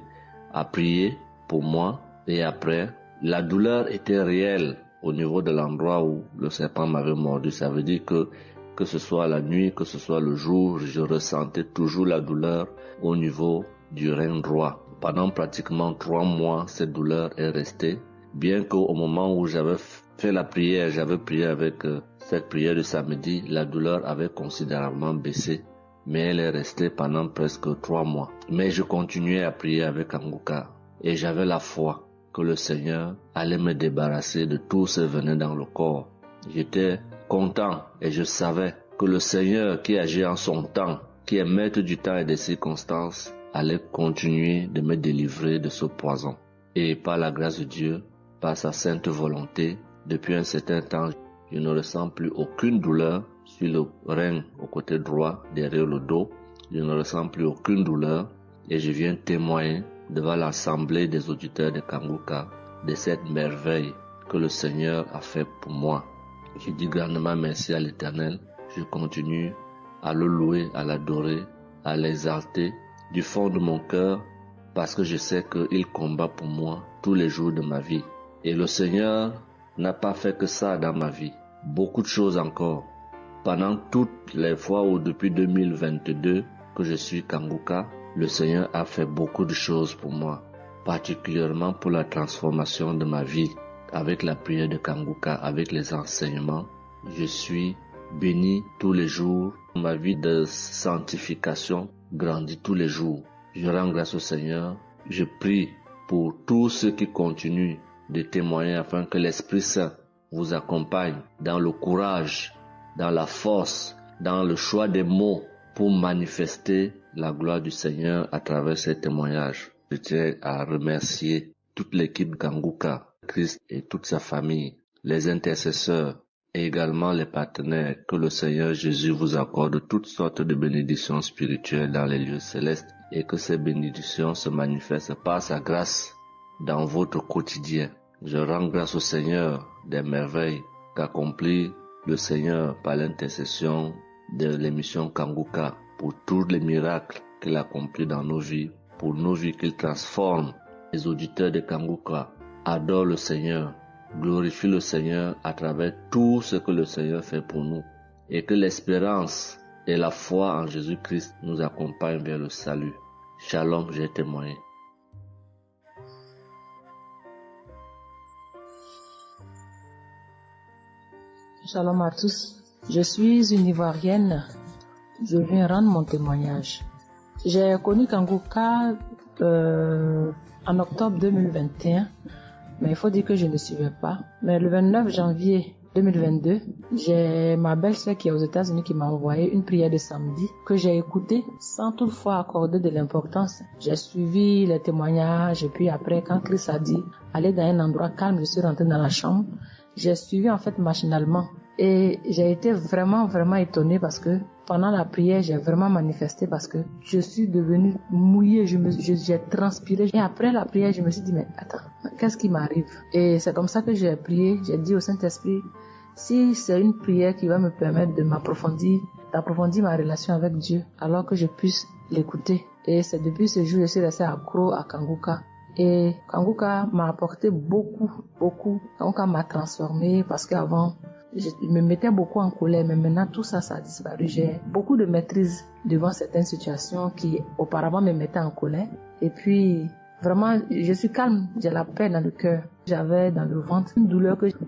à prier pour moi. Et après, la douleur était réelle au niveau de l'endroit où le serpent m'avait mordu. Ça veut dire que que ce soit la nuit, que ce soit le jour, je ressentais toujours la douleur au niveau du rein droit. Pendant pratiquement 3 mois, cette douleur est restée, bien qu'au moment où j'avais fait la prière, j'avais prié avec cette prière de samedi, la douleur avait considérablement baissé, mais elle est restée pendant presque 3 mois. Mais je continuais à prier avec Kanguka et j'avais la foi que le Seigneur allait me débarrasser de tout ce venin dans le corps. J'étais content et je savais que le Seigneur qui agit en son temps, qui est maître du temps et des circonstances, allait continuer de me délivrer de ce poison. Et par la grâce de Dieu, par sa sainte volonté, depuis un certain temps, je ne ressens plus aucune douleur sur le rein au côté droit, derrière le dos. Je ne ressens plus aucune douleur et je viens témoigner devant l'assemblée des auditeurs de Kanguka de cette merveille que le Seigneur a fait pour moi. Je dis grandement merci à l'Éternel. Je continue à le louer, à l'adorer, à l'exalter du fond de mon cœur parce que je sais qu'il combat pour moi tous les jours de ma vie. Et le Seigneur n'a pas fait que ça dans ma vie. Beaucoup de choses encore. Pendant toutes les fois où depuis 2022 que je suis Kanguka, le Seigneur a fait beaucoup de choses pour moi, particulièrement pour la transformation de ma vie. Avec la prière de Kanguka, avec les enseignements, je suis béni tous les jours. Ma vie de sanctification grandit tous les jours. Je rends grâce au Seigneur. Je prie pour tous ceux qui continuent de témoigner afin que l'Esprit Saint vous accompagne dans le courage, dans la force, dans le choix des mots pour manifester la gloire du Seigneur à travers ces témoignages. Je tiens à remercier toute l'équipe Kanguka, Christ et toute sa famille, les intercesseurs et également les partenaires. Que le Seigneur Jésus vous accorde toutes sortes de bénédictions spirituelles dans les lieux célestes et que ces bénédictions se manifestent par sa grâce dans votre quotidien. Je rends grâce au Seigneur des merveilles qu'accomplit le Seigneur par l'intercession de l'émission Kanguka pour tous les miracles qu'il accomplit dans nos vies, pour nos vies qu'il transforme. Les auditeurs de Kanguka adorent le Seigneur, glorifient le Seigneur à travers tout ce que le Seigneur fait pour nous et que l'espérance et la foi en Jésus-Christ nous accompagnent vers le salut. Shalom, j'ai témoigné. Shalom à tous. Je suis une Ivoirienne. Je viens rendre mon témoignage. J'ai connu Kanguka en octobre 2021, mais il faut dire que je ne suivais pas. Mais le 29 janvier 2022, j'ai ma belle-sœur qui est aux États-Unis qui m'a envoyé une prière de samedi que j'ai écoutée sans toutefois accorder de l'importance. J'ai suivi les témoignages et puis après, quand Christ a dit aller dans un endroit calme, je suis rentrée dans la chambre. J'ai suivi en fait machinalement et j'ai été vraiment étonnée parce que pendant la prière, j'ai vraiment manifesté parce que je suis devenue mouillée, j'ai transpiré. Et après la prière, je me suis dit, mais attends, qu'est-ce qui m'arrive? Et c'est comme ça que j'ai prié, j'ai dit au Saint-Esprit, si c'est une prière qui va me permettre d'approfondir ma relation avec Dieu, alors que je puisse l'écouter. Et c'est depuis ce jour que je suis restée accro à Kanguka. Et Kanguka m'a apporté beaucoup. Kanguka m'a transformée parce qu'avant, je me mettais beaucoup en colère, mais maintenant tout ça a disparu. J'ai beaucoup de maîtrise devant certaines situations qui auparavant me mettaient en colère. Et puis, vraiment, je suis calme, j'ai la paix dans le cœur. J'avais dans le ventre une douleur que c'était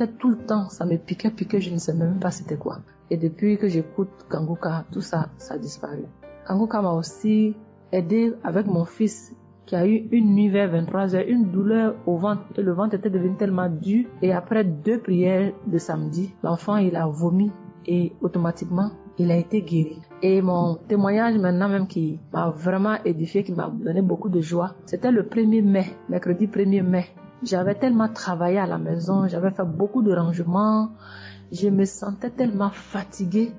tout le temps, ça me piquait, je ne sais même pas c'était quoi. Et depuis que j'écoute Kanguka, tout ça a disparu. Kanguka m'a aussi aidé avec mon fils qui a eu une nuit vers 23h, une douleur au ventre. Et le ventre était devenu tellement dur. Et après 2 prières de samedi, l'enfant, il a vomi et automatiquement, il a été guéri. Et mon témoignage maintenant même qui m'a vraiment édifié, qui m'a donné beaucoup de joie, c'était le 1er mai, mercredi 1er mai. J'avais tellement travaillé à la maison, j'avais fait beaucoup de rangements, je me sentais tellement fatiguée.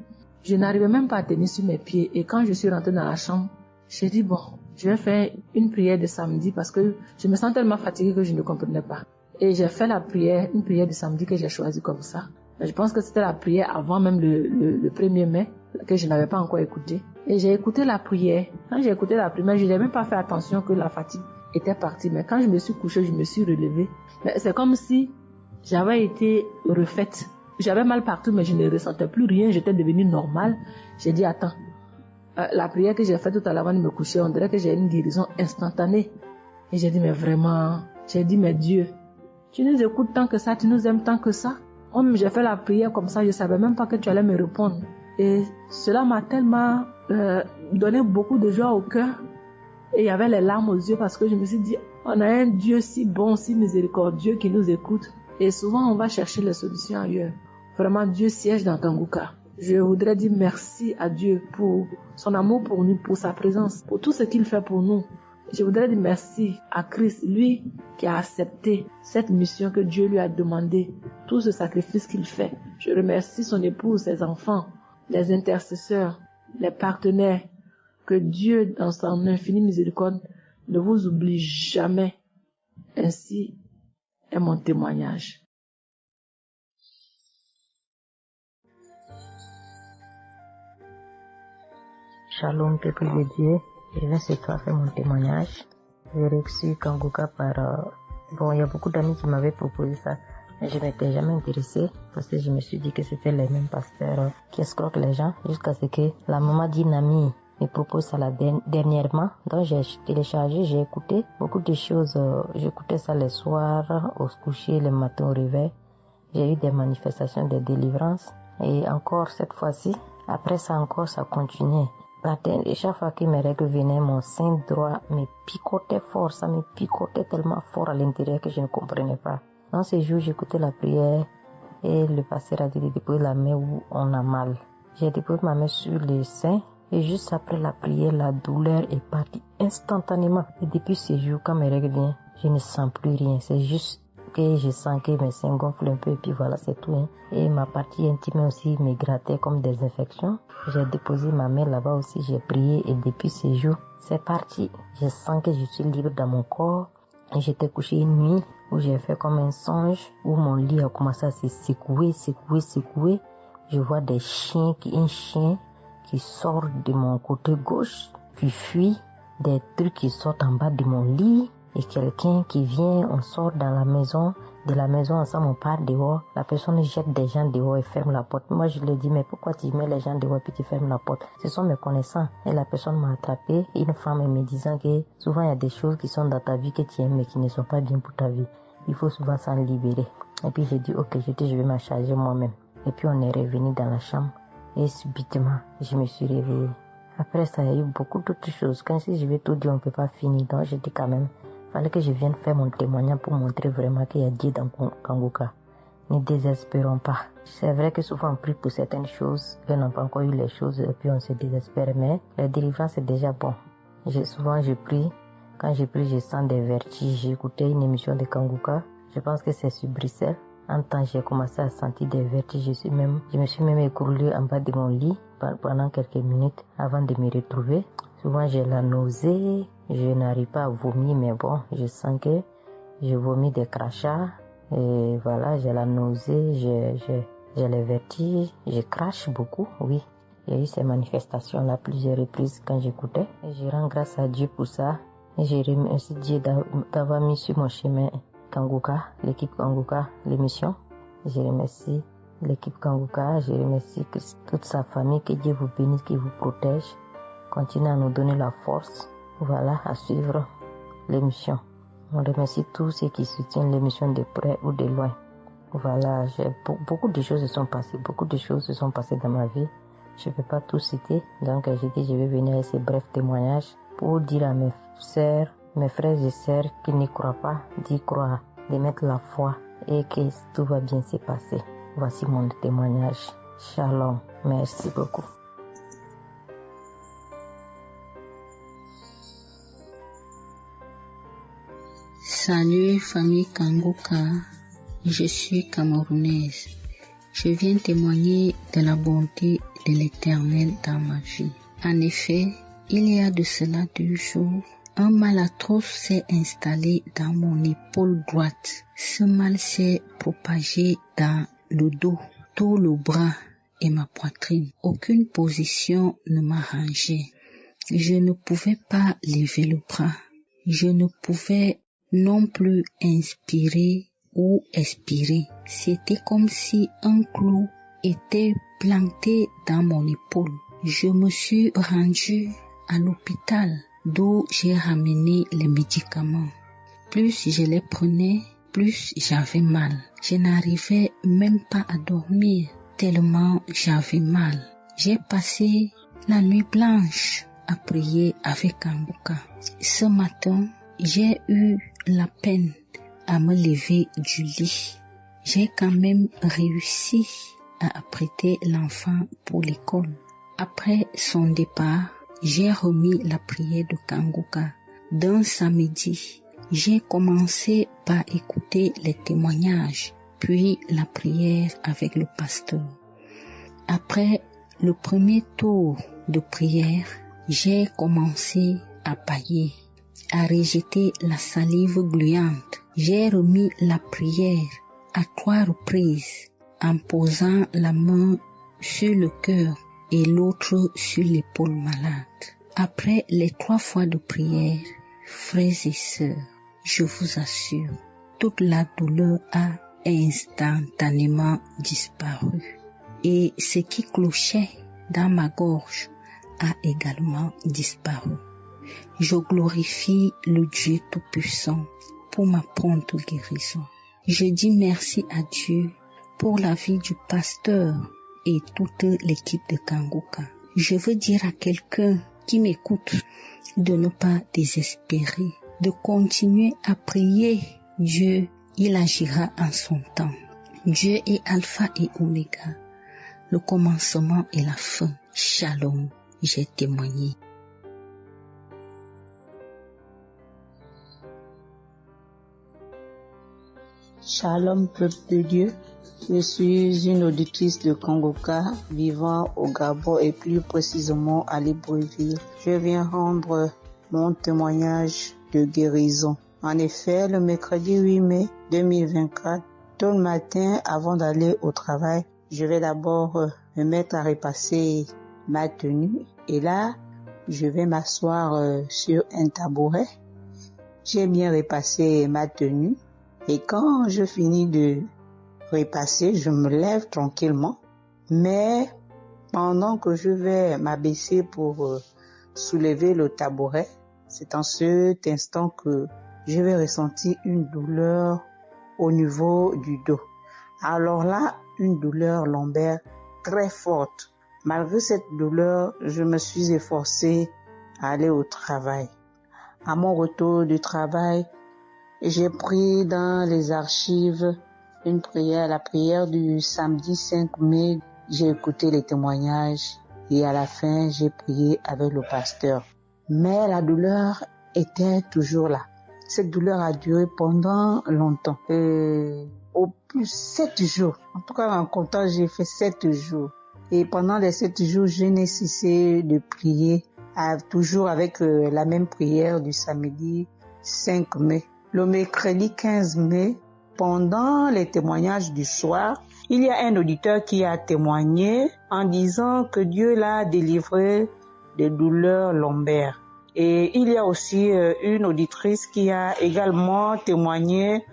Je n'arrivais même pas à tenir sur mes pieds. Et quand je suis rentrée dans la chambre, j'ai dit bon, je vais faire une prière de samedi parce que je me sens tellement fatiguée que je ne comprenais pas. Et j'ai fait une prière de samedi que j'ai choisie comme ça. Mais je pense que c'était la prière avant même le 1er mai que je n'avais pas encore écouté. Et j'ai écouté la prière. Quand j'ai écouté la prière, je n'ai même pas fait attention que la fatigue était partie. Mais quand je me suis couchée, je me suis relevée. Mais c'est comme si j'avais été refaite. j'avais mal partout, mais je ne ressentais plus rien, j'étais devenue normale. J'ai dit, attends, la prière que j'ai faite tout à l'heure avant de me coucher, on dirait que j'ai une guérison instantanée. Et j'ai dit, mais vraiment, j'ai dit, mais Dieu, tu nous écoutes tant que ça, tu nous aimes tant que ça. J'ai fait la prière comme ça, je ne savais même pas que tu allais me répondre. Et cela m'a tellement donné beaucoup de joie au cœur. Et il y avait les larmes aux yeux parce que je me suis dit, on a un Dieu si bon, si miséricordieux qui nous écoute. Et souvent, on va chercher les solutions ailleurs. Vraiment, Dieu siège dans Kanguka. Je voudrais dire merci à Dieu pour son amour pour nous, pour sa présence, pour tout ce qu'il fait pour nous. Je voudrais dire merci à Christ, lui qui a accepté cette mission que Dieu lui a demandé, tout ce sacrifice qu'il fait. Je remercie son épouse, ses enfants, les intercesseurs, les partenaires. Que Dieu, dans son infinie miséricorde, ne vous oublie jamais. Ainsi est mon témoignage. Shalom, peuple de Dieu. Je viens ce soir faire mon témoignage. J'ai reçu Kanguka par... il y a beaucoup d'amis qui m'avaient proposé ça. Mais je ne m'étais jamais intéressée parce que je me suis dit que c'était les mêmes pasteurs qui escroquent les gens jusqu'à ce que la maman d'une amie me propose ça dernièrement. Donc j'ai téléchargé, j'ai écouté beaucoup de choses. J'écoutais ça les soirs, au coucher, le matin au réveil. J'ai eu des manifestations de délivrance. Et encore cette fois-ci, après ça encore, ça continuait. Et chaque fois que mes règles venaient, mon sein droit me picotait fort. Ça me picotait tellement fort à l'intérieur que je ne comprenais pas. Dans ces jours, j'écoutais la prière et le pasteur a dit de déposer la main où on a mal. J'ai déposé ma main sur le sein et juste après la prière, la douleur est partie instantanément. Et depuis ces jours, quand mes règles viennent, je ne sens plus rien. C'est juste que je sens que mes seins gonflent un peu et puis voilà, c'est tout. Et ma partie intime aussi me grattait comme des infections. J'ai déposé ma main là-bas aussi, j'ai prié et depuis ces jours, c'est parti. Je sens que je suis libre dans mon corps. Et j'étais couché une nuit où j'ai fait comme un songe, où mon lit a commencé à se secouer. Je vois un chien qui sort de mon côté gauche, puis fuit, des trucs qui sortent en bas de mon lit. Et quelqu'un qui vient, on sort dans la maison, de la maison ensemble, on part dehors, la personne jette des gens dehors et ferme la porte. Moi je lui dis, mais pourquoi tu mets les gens dehors et puis tu fermes la porte? Ce sont mes connaissants. Et la personne m'a attrapé, une femme me disant que souvent il y a des choses qui sont dans ta vie que tu aimes mais qui ne sont pas bien pour ta vie. Il faut souvent s'en libérer. Et puis j'ai dit, ok, je vais m'en charger moi-même. Et puis on est revenu dans la chambre et subitement, je me suis réveillée. Après ça, il y a eu beaucoup d'autres choses. Quand si je vais tout dire, on ne peut pas finir. Donc j'ai dit quand même, fallait que je vienne faire mon témoignage pour montrer vraiment qu'il y a Dieu dans Kanguka. Ne désespérons pas. C'est vrai que souvent on prie pour certaines choses, et on n'a pas encore eu les choses, et puis on se désespère, mais la délivrance c'est déjà bon. Souvent je prie, quand je prie je sens des vertiges. J'ai écouté une émission de Kanguka, je pense que c'est sur Bruxelles. En temps j'ai commencé à sentir des vertiges, je me suis même écroulée en bas de mon lit pendant quelques minutes avant de me retrouver. Souvent j'ai la nausée, je n'arrive pas à vomir, mais bon, je sens que je vomis des crachats. Et voilà, j'ai la nausée, j'ai les vertiges, je crache beaucoup, oui. Il y a eu ces manifestations-là plusieurs reprises quand j'écoutais. Et je rends grâce à Dieu pour ça. Et je remercie Dieu d'avoir mis sur mon chemin Kanguka, l'équipe Kanguka, l'émission. Je remercie l'équipe Kanguka, je remercie toute sa famille, que Dieu vous bénisse, qu'il vous protège. Continuez à nous donner la force, voilà, à suivre l'émission. On remercie tous ceux qui soutiennent l'émission de près ou de loin. Voilà, beaucoup de choses se sont passées dans ma vie. Je ne peux pas tout citer, donc j'ai dit je vais venir avec ces brefs témoignages pour dire à mes sœurs, mes frères et sœurs qui n'y croient pas, d'y croire, de mettre la foi et que tout va bien se passer. Voici mon témoignage. Shalom, merci beaucoup. Salut famille Kanguka, je suis camerounaise. Je viens témoigner de la bonté de l'Éternel dans ma vie. En effet, il y a de cela 2 jours, un mal atroce s'est installé dans mon épaule droite. Ce mal s'est propagé dans le dos, tout le bras et ma poitrine. Aucune position ne m'arrangeait. Je ne pouvais pas lever le bras. Je ne pouvais non plus inspirer ou expirer. C'était comme si un clou était planté dans mon épaule. Je me suis rendue à l'hôpital d'où j'ai ramené les médicaments. Plus je les prenais, plus j'avais mal. Je n'arrivais même pas à dormir tellement j'avais mal. J'ai passé la nuit blanche à prier avec Kanguka. Ce matin, j'ai eu la peine à me lever du lit. J'ai quand même réussi à apprêter l'enfant pour l'école. Après son départ, j'ai remis la prière de Kanguka. D'un samedi, j'ai commencé par écouter les témoignages, puis la prière avec le pasteur. Après le premier tour de prière, j'ai commencé à bâiller, à rejeter la salive gluante. J'ai remis la prière à 3 reprises en posant la main sur le cœur et l'autre sur l'épaule malade. Après les 3 fois de prière, frères et sœurs, je vous assure, toute la douleur a instantanément disparu. Et ce qui clochait dans ma gorge a également disparu. Je glorifie le Dieu Tout-Puissant pour ma prompte guérison. Je dis merci à Dieu pour la vie du pasteur et toute l'équipe de Kanguka. Je veux dire à quelqu'un qui m'écoute de ne pas désespérer, de continuer à prier. Dieu, il agira en son temps. Dieu est Alpha et Oméga, le commencement et la fin. Shalom, j'ai témoigné. Shalom, peuple de Dieu. Je suis une auditrice de Kanguka vivant au Gabon et plus précisément à Libreville. Je viens rendre mon témoignage de guérison. En effet, le mercredi 8 mai 2024, tôt le matin avant d'aller au travail, je vais d'abord me mettre à repasser ma tenue et là, je vais m'asseoir sur un tabouret. J'ai bien repassé ma tenue et quand je finis de repasser, je me lève tranquillement. Mais pendant que je vais m'abaisser pour soulever le tabouret, c'est en cet instant que je vais ressentir une douleur au niveau du dos. Alors là, une douleur lombaire très forte. Malgré cette douleur, je me suis efforcée à aller au travail. À mon retour du travail, j'ai pris dans les archives une prière, la prière du samedi 5 mai. J'ai écouté les témoignages et à la fin, j'ai prié avec le pasteur. Mais la douleur était toujours là. Cette douleur a duré pendant longtemps. Au plus 7 jours. En tout cas, en comptant, j'ai fait 7 jours. Et pendant les 7 jours, je n'ai cessé de prier, toujours avec la même prière du samedi 5 mai. Le mercredi 15 mai, pendant les témoignages du soir, il y a un auditeur qui a témoigné en disant que Dieu l'a délivré des douleurs lombaires. Et il y a aussi une auditrice qui a également témoigné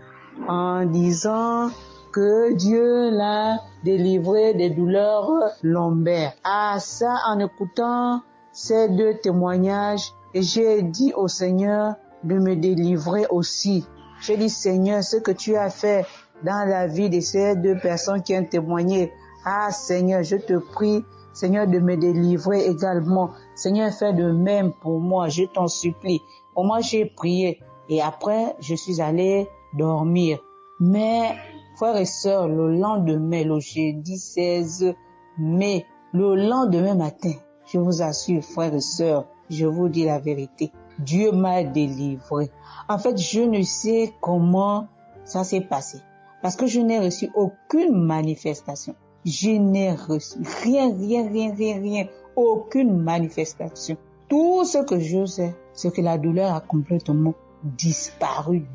en disant que Dieu l'a délivré des douleurs lombaires. Ah, ça, en écoutant ces 2 témoignages, j'ai dit au Seigneur de me délivrer aussi. J'ai dit, Seigneur, ce que tu as fait dans la vie de ces 2 personnes qui ont témoigné, ah Seigneur, je te prie, Seigneur, de me délivrer également. Seigneur, fais de même pour moi, je t'en supplie. Pour moi, j'ai prié et après, je suis allé dormir. Mais, frères et sœurs, le lendemain, le jeudi 16 mai, le lendemain matin, je vous assure, frères et sœurs, je vous dis la vérité, Dieu m'a délivré. En fait, je ne sais comment ça s'est passé. Parce que je n'ai reçu aucune manifestation. Je n'ai reçu rien. Aucune manifestation. Tout ce que je sais, c'est que la douleur a complètement disparu.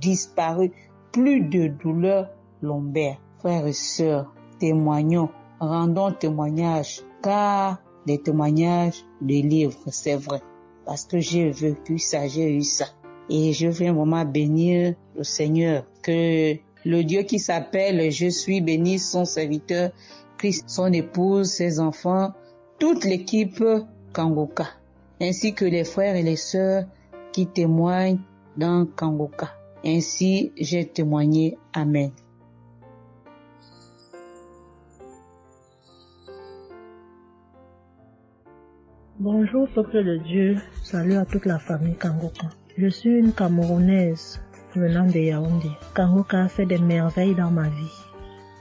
Plus de douleur lombaire. Frères et sœurs, témoignons, rendons témoignage, car les témoignages délivrent, c'est vrai. Parce que j'ai vécu ça, j'ai eu ça. Et je veux vraiment bénir le Seigneur, que Le Dieu qui s'appelle Je suis béni, son serviteur, Christ, son épouse, ses enfants, toute l'équipe Kangoka, ainsi que les frères et les sœurs qui témoignent dans Kangoka. Ainsi, j'ai témoigné. Amen. Bonjour peuple de Dieu, salut à toute la famille Kangoka. Je suis une Camerounaise venant de Yaoundé. Kangoka a fait des merveilles dans ma vie.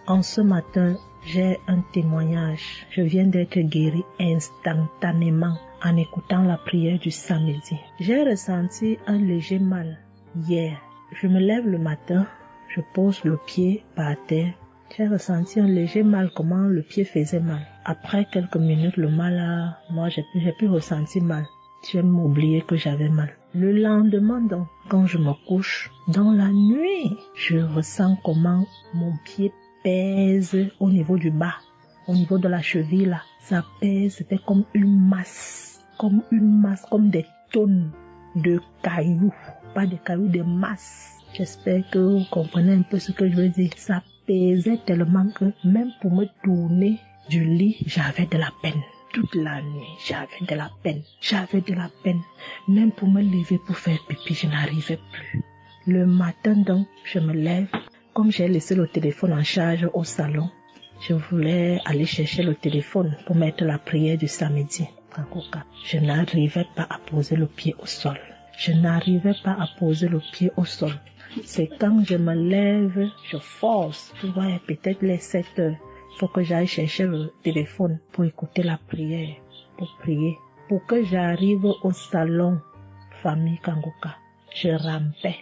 En ce matin, j'ai un témoignage. Je viens d'être guérie instantanément en écoutant la prière du samedi. J'ai ressenti un léger mal hier. Je me lève le matin, je pose le pied par terre. J'ai ressenti un léger mal, comment le pied faisait mal. Après quelques minutes, le mal j'ai plus ressenti mal. J'ai oublié que j'avais mal. Le lendemain donc, quand je me couche, dans la nuit, je ressens comment mon pied pèse au niveau du bas, au niveau de la cheville là. Ça pèse, c'était comme une masse, comme des tonnes de cailloux. Pas des cailloux, des masses. J'espère que vous comprenez un peu ce que je veux dire. Ça pesait tellement que même pour me tourner du lit, j'avais de la peine. Toute la nuit, j'avais de la peine. Même pour me lever pour faire pipi, je n'arrivais plus. Le matin donc, je me lève. Comme j'ai laissé le téléphone en charge au salon, je voulais aller chercher le téléphone pour mettre la prière du samedi. Je n'arrivais pas à poser le pied au sol. C'est quand je me lève, je force. Tu vois, peut-être les 7 heures. Il faut que j'aille chercher le téléphone pour écouter la prière, pour prier. Pour que j'arrive au salon, famille Kangoka, je rampais.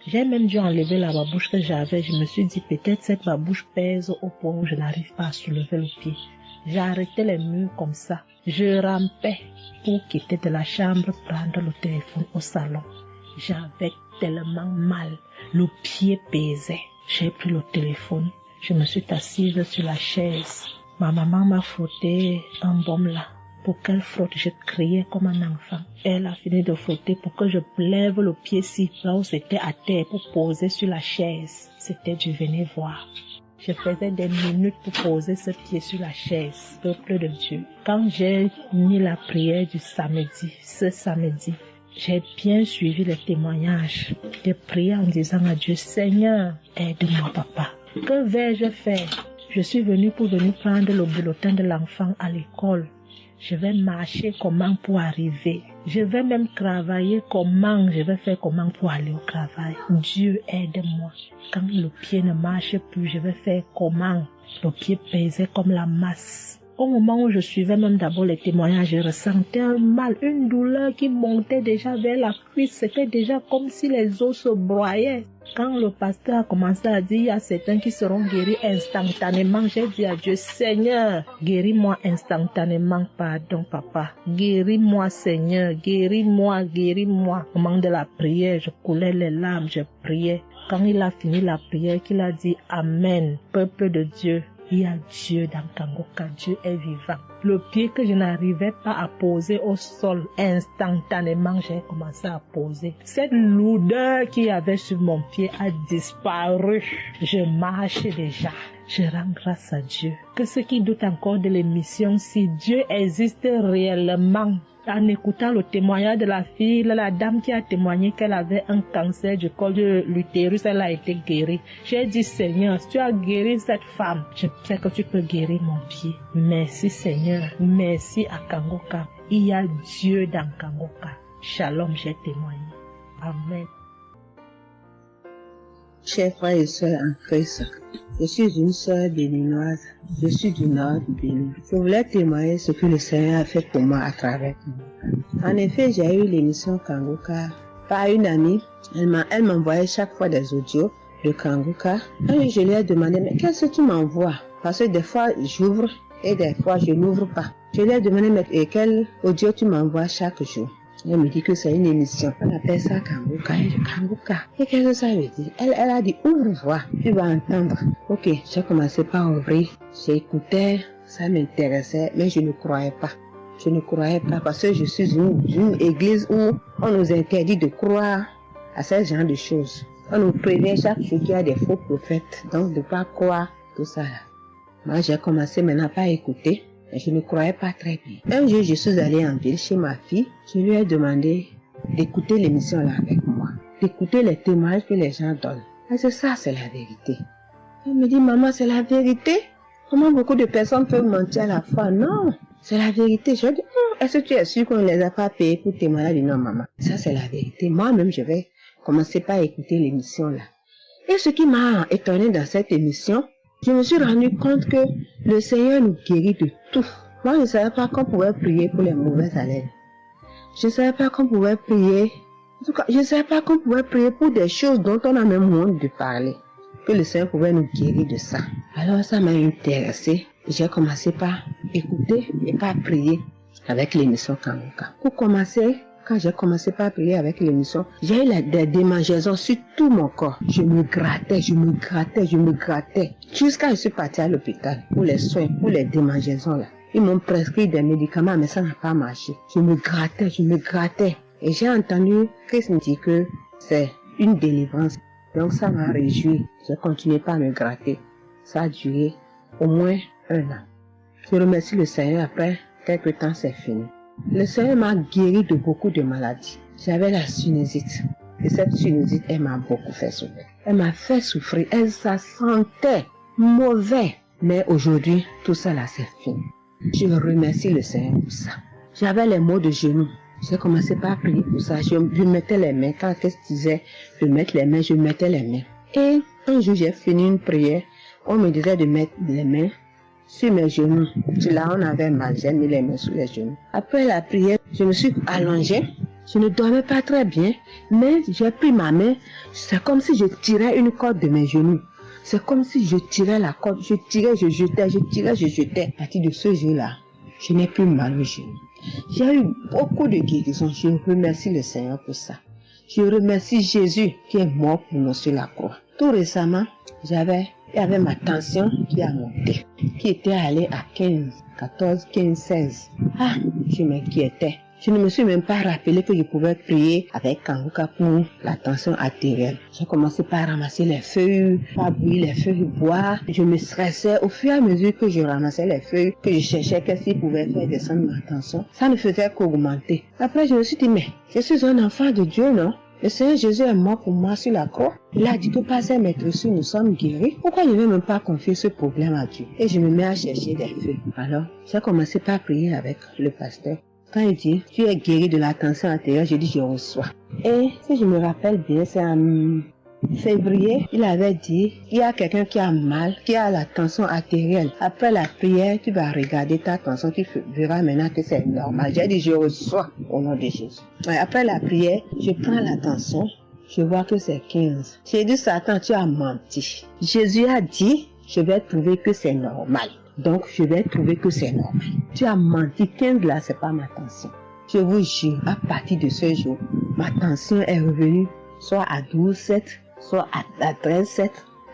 J'ai même dû enlever la babouche que j'avais. Je me suis dit, peut-être cette babouche pèse au point où je n'arrive pas à soulever le pied. J'ai arrêté les murs comme ça. Je rampais pour quitter de la chambre, prendre le téléphone au salon. J'avais tellement mal. Le pied pesait. J'ai pris le téléphone. Je me suis assise sur la chaise. Ma maman m'a frotté un baume là. Pour qu'elle frotte, je criais comme un enfant. Elle a fini de frotter pour que je lève le pied-ci, là où c'était à terre, pour poser sur la chaise. C'était du venez voir. Je faisais des minutes pour poser ce pied sur la chaise, peuple de Dieu. Quand j'ai mis la prière du samedi, ce samedi, j'ai bien suivi les témoignages. J'ai prié en disant à Dieu, Seigneur, aide-moi papa. Que vais-je faire? Je suis venue pour prendre le bulletin de l'enfant à l'école. Je vais marcher comment pour arriver. Je vais même travailler comment. Je vais faire comment pour aller au travail. Dieu aide-moi. Quand le pied ne marche plus, je vais faire comment? Le pied pesait comme la masse. Au moment où je suivais même d'abord les témoignages, je ressentais un mal, une douleur qui montait déjà vers la cuisse. C'était déjà comme si les os se broyaient. Quand le pasteur a commencé à dire, il y a certains qui seront guéris instantanément, j'ai dit à Dieu, Seigneur, guéris-moi instantanément, pardon papa. Guéris-moi Seigneur, guéris-moi. Au moment de la prière, je coulais les larmes, je priais. Quand il a fini la prière, qu'il a dit Amen, peuple de Dieu. Il y a Dieu dans Kangoka, Dieu est vivant. Le pied que je n'arrivais pas à poser au sol, instantanément, j'ai commencé à poser. Cette lourdeur qu'il y avait sur mon pied a disparu. Je marche déjà. Je rends grâce à Dieu. Que ceux qui doutent encore de l'émission, si Dieu existe réellement, en écoutant le témoignage de la fille, la dame qui a témoigné qu'elle avait un cancer du col de l'utérus, elle a été guérie. J'ai dit, Seigneur, si tu as guéri cette femme, je sais que tu peux guérir mon pied. Merci Seigneur, merci à Kangoka. Il y a Dieu dans Kangoka. Shalom, j'ai témoigné. Amen. Chers frères et sœurs en Christ, je suis une sœur béninoise. Je suis du nord du Bénin. Je voulais témoigner ce que le Seigneur a fait pour moi à travers Kangoka. En effet, j'ai eu l'émission Kangoka par une amie. Elle m'envoyait chaque fois des audios de Kangoka. Et je lui ai demandé, mais qu'est-ce que tu m'envoies? Parce que des fois, j'ouvre et des fois, je n'ouvre pas. Je lui ai demandé, mais quel audio tu m'envoies chaque jour? Elle me dit que c'est une émission. On appelle ça Kangoka. Kangoka. Et qu'est-ce que ça veut dire? Elle a dit, ouvre-voix. Tu vas entendre. Ok, j'ai commencé par ouvrir. J'écoutais, ça m'intéressait, mais je ne croyais pas. Je ne croyais pas parce que je suis une église où on nous interdit de croire à ce genre de choses. On nous prévient chaque jour qu'il y a des faux prophètes, donc de ne pas croire tout ça là. Moi, j'ai commencé maintenant à pas écouter, mais je ne croyais pas très bien. Un jour, je suis allée en ville chez ma fille, je lui ai demandé d'écouter l'émission là avec moi, d'écouter les témoignages que les gens donnent. Parce que ça, c'est la vérité. Elle me dit, maman, c'est la vérité? Comment beaucoup de personnes peuvent mentir à la fois? Non, c'est la vérité. Je dis, est-ce que tu es sûr qu'on ne les a pas payés pour témoigner? Elle dit, non, maman, ça c'est la vérité. Moi-même, je vais commencer par écouter l'émission là. Et ce qui m'a étonné dans cette émission, je me suis rendu compte que le Seigneur nous guérit de tout. Moi, je ne savais pas qu'on pouvait prier pour les mauvaises haleines. Je ne savais pas qu'on pouvait prier. En tout cas, je ne savais pas qu'on pouvait prier pour des choses dont on a même honte de parler. Que le Seigneur pouvait nous guérir de ça. Alors ça m'a intéressé. J'ai commencé par écouter et par prier avec l'émission Kanguka. Pour commencer, quand j'ai commencé par prier avec l'émission, j'ai eu des démangeaisons sur tout mon corps. Je me grattais. Jusqu'à ce que je suis partie à l'hôpital pour les soins, pour les démangeaisons là. Ils m'ont prescrit des médicaments, mais ça n'a pas marché. Je me grattais. Et j'ai entendu Christ me dire que c'est une délivrance. Donc ça m'a réjoui. J'ai continué par me gratter. Ça a duré au moins 1 an. Je remercie le Seigneur, après quelques temps c'est fini. Le Seigneur m'a guéri de beaucoup de maladies. J'avais la sinusite. Et cette sinusite, elle m'a beaucoup fait souffrir. Elle m'a fait souffrir. Ça sentait mauvais. Mais aujourd'hui, tout ça là c'est fini. Je remercie le Seigneur pour ça. J'avais les maux de genoux. J'ai commencé par prier pour ça. Je mettais les mains. Quand Christ disait de mettre les mains, je mettais les mains. Et un jour, j'ai fini une prière. On me disait de mettre les mains sur mes genoux. Là, on avait mal. J'ai mis les mains sur les genoux. Après la prière, je me suis allongée. Je ne dormais pas très bien. Mais j'ai pris ma main. C'est comme si je tirais une corde de mes genoux. C'est comme si je tirais la corde. Je tirais, je jetais. À partir de ce jour-là, je n'ai plus mal aux genoux. J'ai eu beaucoup de guérisons. Je remercie le Seigneur pour ça. Je remercie Jésus qui est mort pour nous sur la croix. Tout récemment, il y avait ma tension qui a monté, qui était allée à 14, 15, 16. Je m'inquiétais. Je ne me suis même pas rappelé que je pouvais prier avec Kanguka pour la tension artérielle. J'ai commencé par ramasser les feuilles, par bouillir les feuilles de bois. Je me stressais au fur et à mesure que je ramassais les feuilles, que je cherchais qu'est-ce qui pouvait faire descendre ma tension. Ça ne faisait qu'augmenter. Après, je me suis dit, mais je suis un enfant de Dieu, non? Le Seigneur Jésus est mort pour moi sur la croix. Il a dit que par ses maîtresses, nous sommes guéris. Pourquoi je ne vais même pas confier ce problème à Dieu? Et je me mets à chercher des feuilles. Alors, j'ai commencé par prier avec le pasteur. Quand il dit, tu es guéri de la tension artérielle, je dis, je reçois. Et si je me rappelle bien, c'est en février, il avait dit, il y a quelqu'un qui a mal, qui a la tension artérielle. Après la prière, tu vas regarder ta tension, tu verras maintenant que c'est normal. J'ai dit, je reçois au nom de Jésus. Et après la prière, je prends la tension, je vois que c'est 15. J'ai dit, Satan, tu as menti. Jésus a dit, je vais trouver que c'est normal. Donc, je vais trouver que c'est normal. Tu as menti, 15 là, c'est pas ma tension. Je vous jure, à partir de ce jour, ma tension est revenue soit à 12,7, soit à 13,7,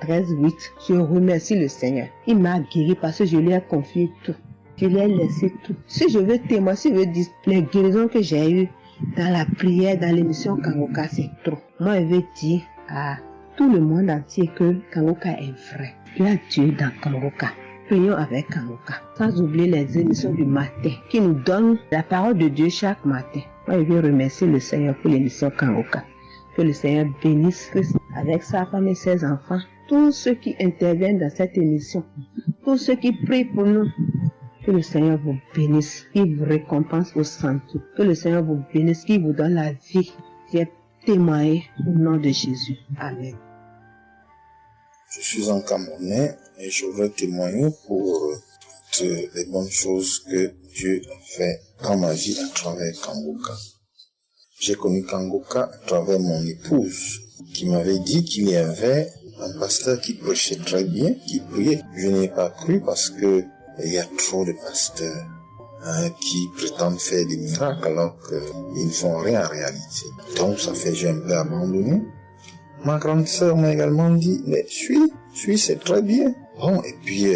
13,8. Je remercie le Seigneur. Il m'a guéri parce que je lui ai confié tout. Je lui ai laissé tout. Si je veux témoigner, si je veux dire les guérisons que j'ai eues dans la prière, dans l'émission Kanguka, c'est trop. Moi, je veux dire à tout le monde entier que Kanguka est vrai. Il y a Dieu dans Kanguka. Prions avec Kanguka. Sans oublier les émissions du matin qui nous donnent la parole de Dieu chaque matin. Moi, je veux remercier le Seigneur pour l'émission Kanguka. Que le Seigneur bénisse Christ avec sa femme et ses enfants. Tous ceux qui interviennent dans cette émission. Tous ceux qui prient pour nous. Que le Seigneur vous bénisse. Qu'il vous récompense au centre. Que le Seigneur vous bénisse. Qu'il vous donne la vie. J'ai témoigné au nom de Jésus. Amen. Je suis un Camerounais et je voudrais témoigner pour toutes les bonnes choses que Dieu a fait dans ma vie à travers Kanguka. J'ai connu Kanguka à travers mon épouse qui m'avait dit qu'il y avait un pasteur qui prêchait très bien, qui priait. Je n'y ai pas cru parce que il y a trop de pasteurs qui prétendent faire des miracles alors qu'ils ne font rien en réalité. Donc ça fait que j'ai un peu abandonné. Ma grande sœur m'a également dit, mais suis, c'est très bien. Bon, et puis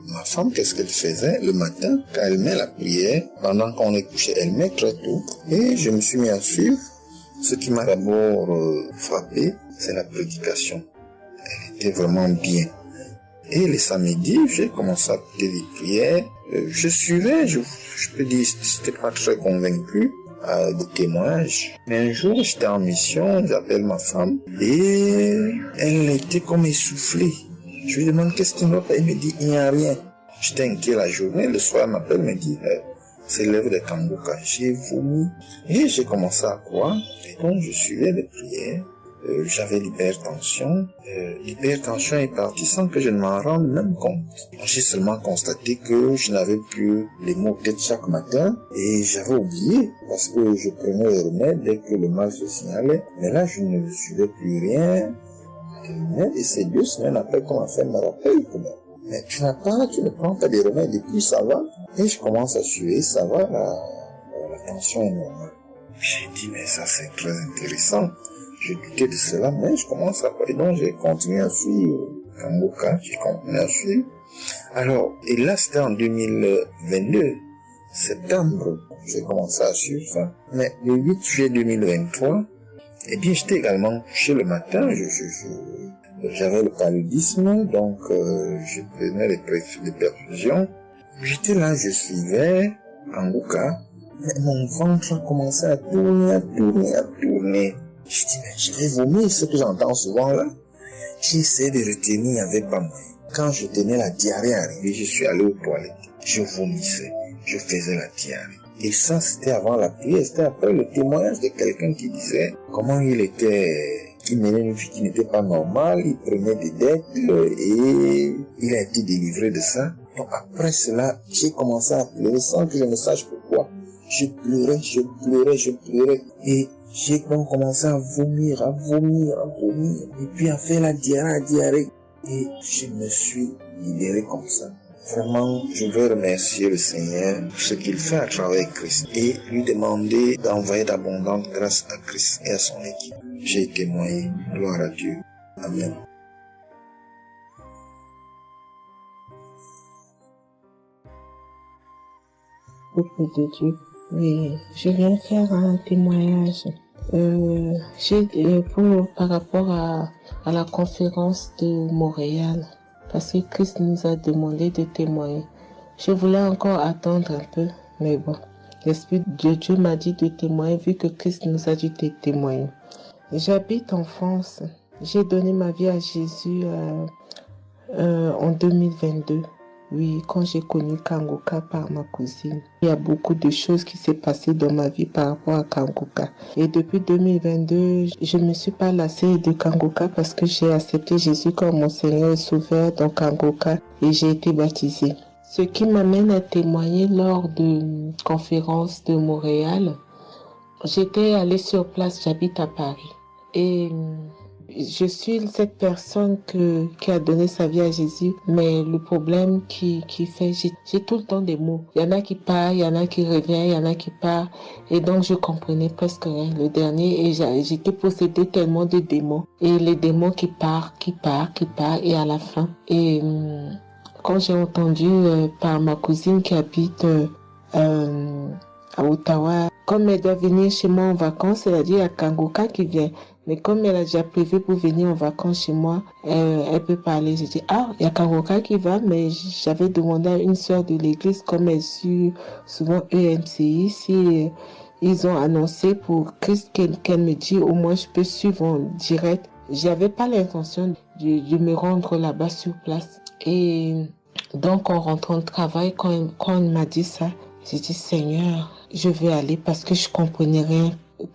ma femme, qu'est-ce qu'elle faisait le matin quand elle met la prière, pendant qu'on est couché, elle met très tôt. Et je me suis mis à suivre. Ce qui m'a d'abord frappé, c'est la prédication. Elle était vraiment bien. Et les samedis, j'ai commencé à écouter des prières. Je suivais, je peux dire, j'étais pas très convaincu des témoignages. Mais un jour, j'étais en mission, j'appelle ma femme, et elle était comme essoufflée. Je lui demande qu'est-ce qui ne va pas, elle me dit, il n'y a rien. J'étais inquiet la journée, le soir, elle m'appelle, me dit, c'est l'œuvre de Kanguka. J'ai vomi, et j'ai commencé à croire, et donc je suivais les prières. J'avais l'hypertension. L'hypertension est partie sans que je ne m'en rende même compte. J'ai seulement constaté que je n'avais plus les maux de tête chaque matin et j'avais oublié parce que je prenais les remèdes dès que le mal se signalait. Mais là, je ne suivais plus rien. Et c'est 2 semaines après qu'on m'a fait me rappeler que mais tu ne prends pas des remèdes et puis ça va. Et je commence à suivre, ça va, la tension est normale. J'ai dit, mais ça c'est très intéressant. J'ai douté de cela, mais je commence à parler, donc j'ai continué à suivre Kanguka, j'ai continué à suivre. Alors, et là c'était en 2022, septembre, j'ai commencé à suivre ça. Mais le 8 juillet 2023, eh bien j'étais également couché le matin, j'avais le paludisme, donc je prenais les perfusions. J'étais là, je suivais Kanguka, mais mon ventre a commencé à tourner. Je dis, mais je vais vomir, ce que j'entends souvent là. J'ai essayé de retenir, il n'y avait pas moyen. Quand je tenais la diarrhée arrivée, je suis allé aux toilettes. Je vomissais, je faisais la diarrhée. Et ça, c'était avant la prière, c'était après le témoignage de quelqu'un qui disait comment qu'il menait une vie qui n'était pas normale, il prenait des dettes et il a été délivré de ça. Donc après cela, j'ai commencé à pleurer sans que je ne sache pourquoi. Je pleurais et j'ai donc commencé à vomir, et puis à faire la diarrhée, et je me suis libéré comme ça. Vraiment, je veux remercier le Seigneur pour ce qu'il fait à travers Christ, et lui demander d'envoyer d'abondantes grâces à Christ et à son équipe. J'ai témoigné, gloire à Dieu. Amen. Peuple de Dieu. Oui, je viens faire un témoignage par rapport à la conférence de Montréal, parce que Christ nous a demandé de témoigner. Je voulais encore attendre un peu, mais bon, l'Esprit de Dieu m'a dit de témoigner vu que Christ nous a dit de témoigner. J'habite en France. J'ai donné ma vie à Jésus en 2022. Oui, quand j'ai connu Kanguka par ma cousine. Il y a beaucoup de choses qui s'est passées dans ma vie par rapport à Kanguka. Et depuis 2022, je ne me suis pas lassée de Kanguka parce que j'ai accepté Jésus comme mon Seigneur et Sauveur dans Kanguka et j'ai été baptisée. Ce qui m'amène à témoigner lors de conférence de Montréal, j'étais allée sur place, j'habite à Paris. Et je suis cette personne qui a donné sa vie à Jésus, mais le problème qui fait, j'ai tout le temps des mots. Il y en a qui partent, il y en a qui reviennent, il y en a qui partent, et donc je comprenais presque rien. Le dernier, et j'étais possédée tellement de démons, et les démons qui partent, et à la fin. Et quand j'ai entendu par ma cousine qui habite à Ottawa, comme elle doit venir chez moi en vacances, elle a dit à Kanguka qui vient. Mais comme elle a déjà prévu pour venir en vacances chez moi, elle peut parler. J'ai dit, il y a Kanguka qui va, mais j'avais demandé à une sœur de l'église, comme elle suit souvent EMCI, si ils ont annoncé pour Christ qu'elle me dit, au moins je peux suivre en direct. J'avais pas l'intention de me rendre là-bas sur place. Et donc, en rentrant de travail, quand elle m'a dit ça, j'ai dit, Seigneur, je vais aller parce que je comprenais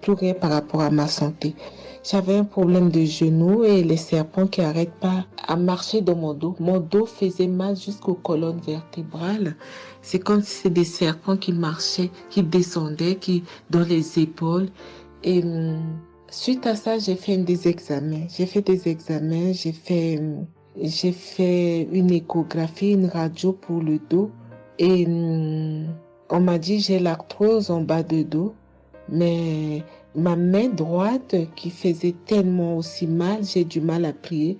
plus rien par rapport à ma santé. J'avais un problème de genou et les serpents qui n'arrêtent pas à marcher dans mon dos. Mon dos faisait mal jusqu'aux colonnes vertébrales. C'est comme si c'était des serpents qui marchaient, qui descendaient, dans les épaules. Et suite à ça, j'ai fait des examens. J'ai fait une échographie, une radio pour le dos. Et on m'a dit j'ai l'arthrose en bas de dos. Mais ma main droite qui faisait tellement aussi mal, j'ai du mal à prier.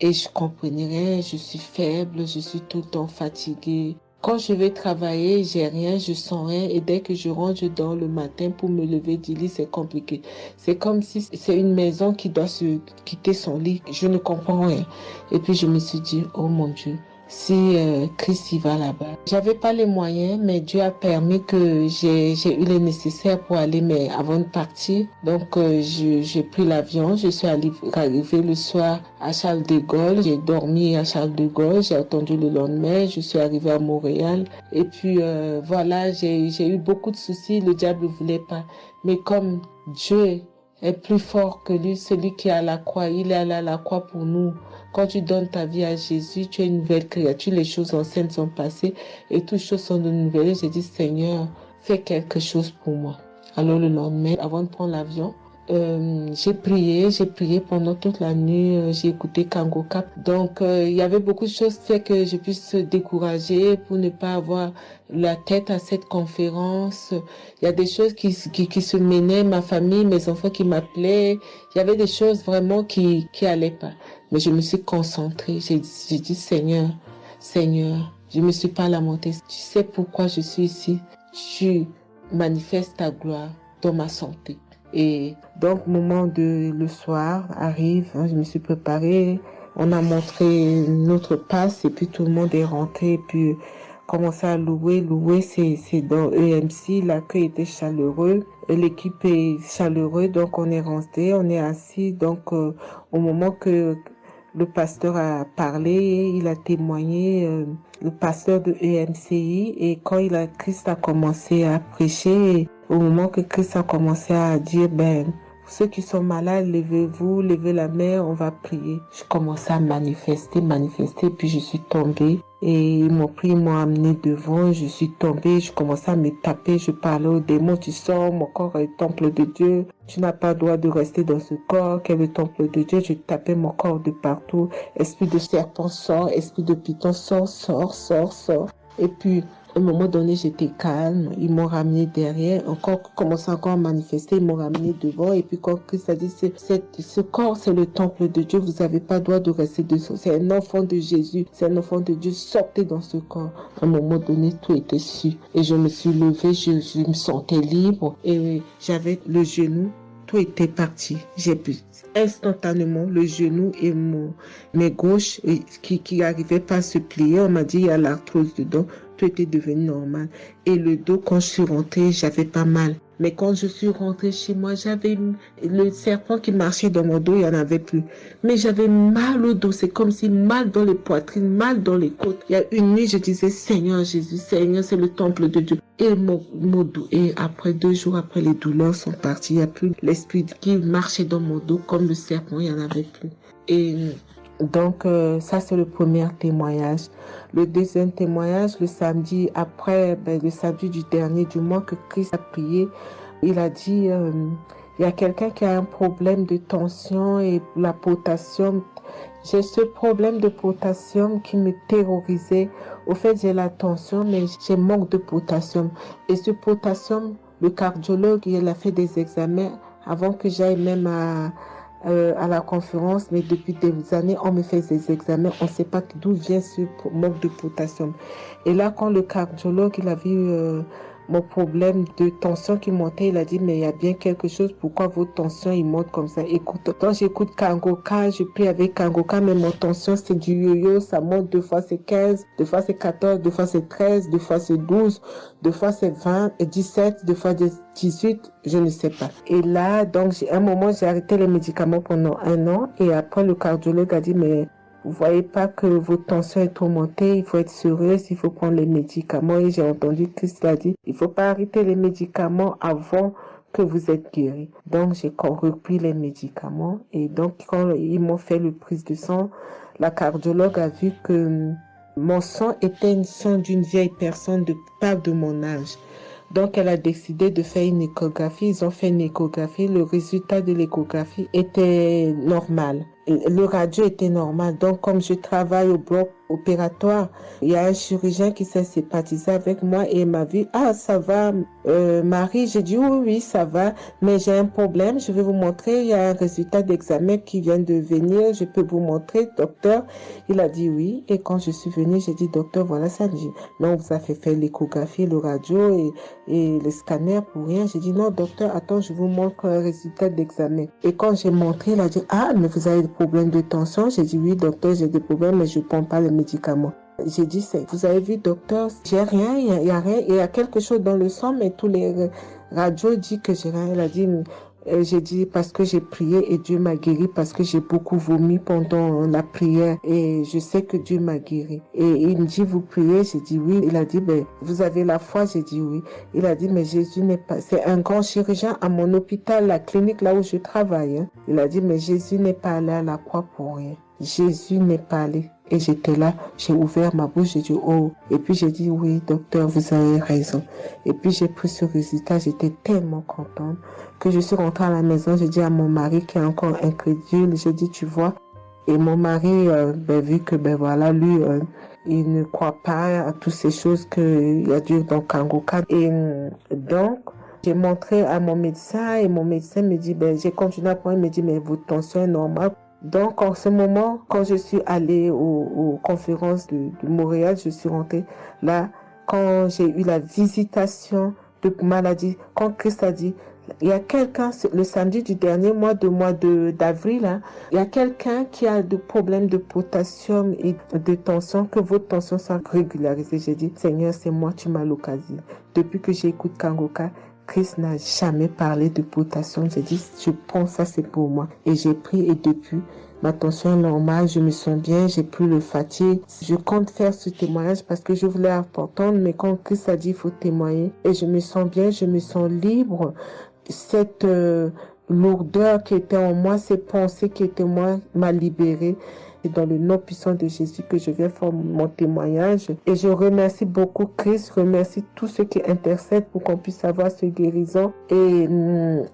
Et je comprenais rien, je suis faible, je suis tout le temps fatiguée. Quand je vais travailler, j'ai rien, je sens rien. Et dès que je rentre, je dors le matin pour me lever du lit, c'est compliqué. C'est comme si c'est une maison qui doit se quitter son lit. Je ne comprends rien. Et puis je me suis dit, oh mon Dieu, si Christ y va là-bas. J'avais pas les moyens, mais Dieu a permis que j'ai eu les nécessaires pour aller, mais avant de partir. Donc j'ai pris l'avion, je suis arrivée le soir à Charles de Gaulle, j'ai dormi à Charles de Gaulle, j'ai attendu le lendemain, je suis arrivée à Montréal. Et puis voilà, j'ai eu beaucoup de soucis, le diable ne voulait pas. Mais comme Dieu est plus fort que lui, celui qui est à la croix, il est allé à la croix pour nous. Quand tu donnes ta vie à Jésus, tu es une nouvelle créature, les choses anciennes sont passées et toutes choses sont de nouvelles. J'ai dit, Seigneur, fais quelque chose pour moi. Alors le lendemain, avant de prendre l'avion, j'ai prié pendant toute la nuit, j'ai écouté Kangoka. Donc il y avait beaucoup de choses qui fait que je puisse se décourager pour ne pas avoir la tête à cette conférence. Il y a des choses qui se menaient, ma famille, mes enfants qui m'appelaient. Il y avait des choses vraiment qui allaient pas. Mais je me suis concentrée. J'ai dit, Seigneur, je me suis pas lamentée. Tu sais pourquoi je suis ici. Tu manifestes ta gloire dans ma santé. Et donc, le soir arrive, je me suis préparée. On a montré notre passe et puis tout le monde est rentré. Et puis, commencé à louer. Louer, c'est dans EMC. L'accueil était chaleureux. L'équipe est chaleureuse. Donc, on est rentré, on est assis. Donc, au moment que le pasteur a parlé, il a témoigné, le pasteur de EMCI, et quand Christ a commencé à prêcher, au moment que Christ a commencé à dire, ceux qui sont malades, levez-vous, levez la main, on va prier. Je commençais à manifester, puis je suis tombée. Et ils m'ont pris, ils m'ont amené devant, je suis tombée, je commençais à me taper, je parlais aux démons, tu sors, mon corps est le temple de Dieu, tu n'as pas le droit de rester dans ce corps, qui est le temple de Dieu, je tapais mon corps de partout, esprit de serpent sort, esprit de python sort. Et puis, à un moment donné, j'étais calme, ils m'ont ramené derrière, commençant encore à manifester, ils m'ont ramené devant, et puis quand Christ a dit, ce corps, c'est le temple de Dieu, vous n'avez pas le droit de rester dessous, c'est un enfant de Jésus, c'est un enfant de Dieu, sortez dans ce corps. À un moment donné, tout était su, et je me suis levée, je me sentais libre, et j'avais le genou, tout était parti, j'ai pu instantanément le genou et mes gauches qui n'arrivaient pas à se plier, on m'a dit, il y a l'arthrose dedans, tout était devenu normal. Et le dos, quand je suis rentrée, j'avais pas mal. Mais quand je suis rentrée chez moi, j'avais le serpent qui marchait dans mon dos, il n'y en avait plus. Mais j'avais mal au dos, c'est comme si mal dans les poitrines, mal dans les côtes. Il y a une nuit, je disais, Seigneur Jésus, Seigneur, c'est le temple de Dieu. Et mon dos, et après 2 jours après, les douleurs sont parties. Il n'y a plus l'esprit qui marchait dans mon dos comme le serpent, il n'y en avait plus. Et donc, ça, c'est le premier témoignage. Le deuxième témoignage, le samedi après, le samedi du dernier du mois que Christ a prié, il a dit, il y a quelqu'un qui a un problème de tension et la potassium. J'ai ce problème de potassium qui me terrorisait. Au fait, j'ai la tension, mais j'ai manque de potassium. Et ce potassium, le cardiologue, il a fait des examens avant que j'aille même à la conférence, mais depuis des années, on me fait des examens, on ne sait pas d'où vient ce manque de potassium. Et là, quand le cardiologue, il a vu mon problème de tension qui montait, il a dit, mais il y a bien quelque chose, pourquoi votre tension, il monte comme ça? Écoute, quand j'écoute Kangoka, je prie avec Kangoka, mais mon tension, c'est du yo-yo, ça monte, 2 fois c'est 15, 2 fois c'est 14, 2 fois c'est 13, 2 fois c'est 12, 2 fois c'est 20, 17, 2 fois 18, je ne sais pas. Et là, donc, à un moment, j'ai arrêté les médicaments pendant 1 an, et après, le cardiologue a dit, mais vous voyez pas que votre tension est trop montée, il faut être sérieuse, il faut prendre les médicaments. Et j'ai entendu Christ a dit, il faut pas arrêter les médicaments avant que vous êtes guéri. Donc, j'ai repris les médicaments. Et donc, quand ils m'ont fait le prise de sang, la cardiologue a vu que mon sang était un sang d'une vieille personne, pas de mon âge. Donc, elle a décidé de faire une échographie. Ils ont fait une échographie. Le résultat de l'échographie était normal. Le radio était normal. Donc, comme je travaille au bloc opératoire, il y a un chirurgien qui s'est sympathisé avec moi et il m'a dit « Ah, ça va, Marie ?» J'ai dit « Oui, ça va, mais j'ai un problème, je vais vous montrer, il y a un résultat d'examen qui vient de venir, je peux vous montrer, docteur ?» Il a dit « Oui ». Et quand je suis venue, j'ai dit « Docteur, voilà ça. » Il dit « Non, vous avez fait l'échographie, le radio et le scanner pour rien. » J'ai dit « Non, docteur, attends, je vous montre un résultat d'examen. » Et quand j'ai montré, il a dit « Ah, mais vous avez des problèmes de tension ?» J'ai dit « Oui, docteur, j'ai des problèmes, mais je ne prends pas les médicaments. » J'ai dit « Vous avez vu, docteur, j'ai rien, il y a rien, il y a quelque chose dans le sang, mais tous les radios disent que j'ai rien. » Il a dit j'ai dit parce que j'ai prié et Dieu m'a guéri, parce que j'ai beaucoup vomi pendant la prière et je sais que Dieu m'a guéri. Et il me dit vous priez, j'ai dit oui. Il a dit vous avez la foi, j'ai dit oui. Il a dit mais Jésus n'est pas, c'est un grand chirurgien à mon hôpital, la clinique là où je travaille. Hein. Il a dit mais Jésus n'est pas allé à la croix pour rien. Jésus n'est pas allé. Et j'étais là, j'ai ouvert ma bouche, j'ai dit oh. Et puis j'ai dit oui, docteur, vous avez raison. Et puis j'ai pris ce résultat, j'étais tellement contente que je suis rentrée à la maison, j'ai dit à mon mari qui est encore incrédule, j'ai dit tu vois. Et mon mari, vu que voilà, lui, il ne croit pas à toutes ces choses qu'il y a Dieu dans Kangoka. Et donc, j'ai montré à mon médecin et mon médecin me dit, j'ai continué à prendre, il me dit mais votre tension est normale. Donc, en ce moment, quand je suis allée aux conférences de Montréal, je suis rentrée là, quand j'ai eu la visitation de maladie, quand Christ a dit, il y a quelqu'un, le samedi du dernier mois d'avril, hein, il y a quelqu'un qui a des problèmes de potassium et de tension, que votre tension soit régularisée. J'ai dit, Seigneur, c'est moi, tu m'as l'occasion. Depuis que j'écoute Kangoka, Christ n'a jamais parlé de potassium. J'ai dit, je pense ça, c'est pour moi. Et j'ai pris et depuis, ma tension est normale, je me sens bien, j'ai plus le fatigue. Je compte faire ce témoignage parce que je voulais apporter, mais quand Christ a dit, il faut témoigner. Et je me sens bien, je me sens libre. Cette lourdeur qui était en moi, ces pensées qui étaient en moi, m'a libérée. C'est dans le nom puissant de Jésus que je viens faire mon témoignage. Et je remercie beaucoup Christ, je remercie tous ceux qui intercèdent pour qu'on puisse avoir ce guérison. Et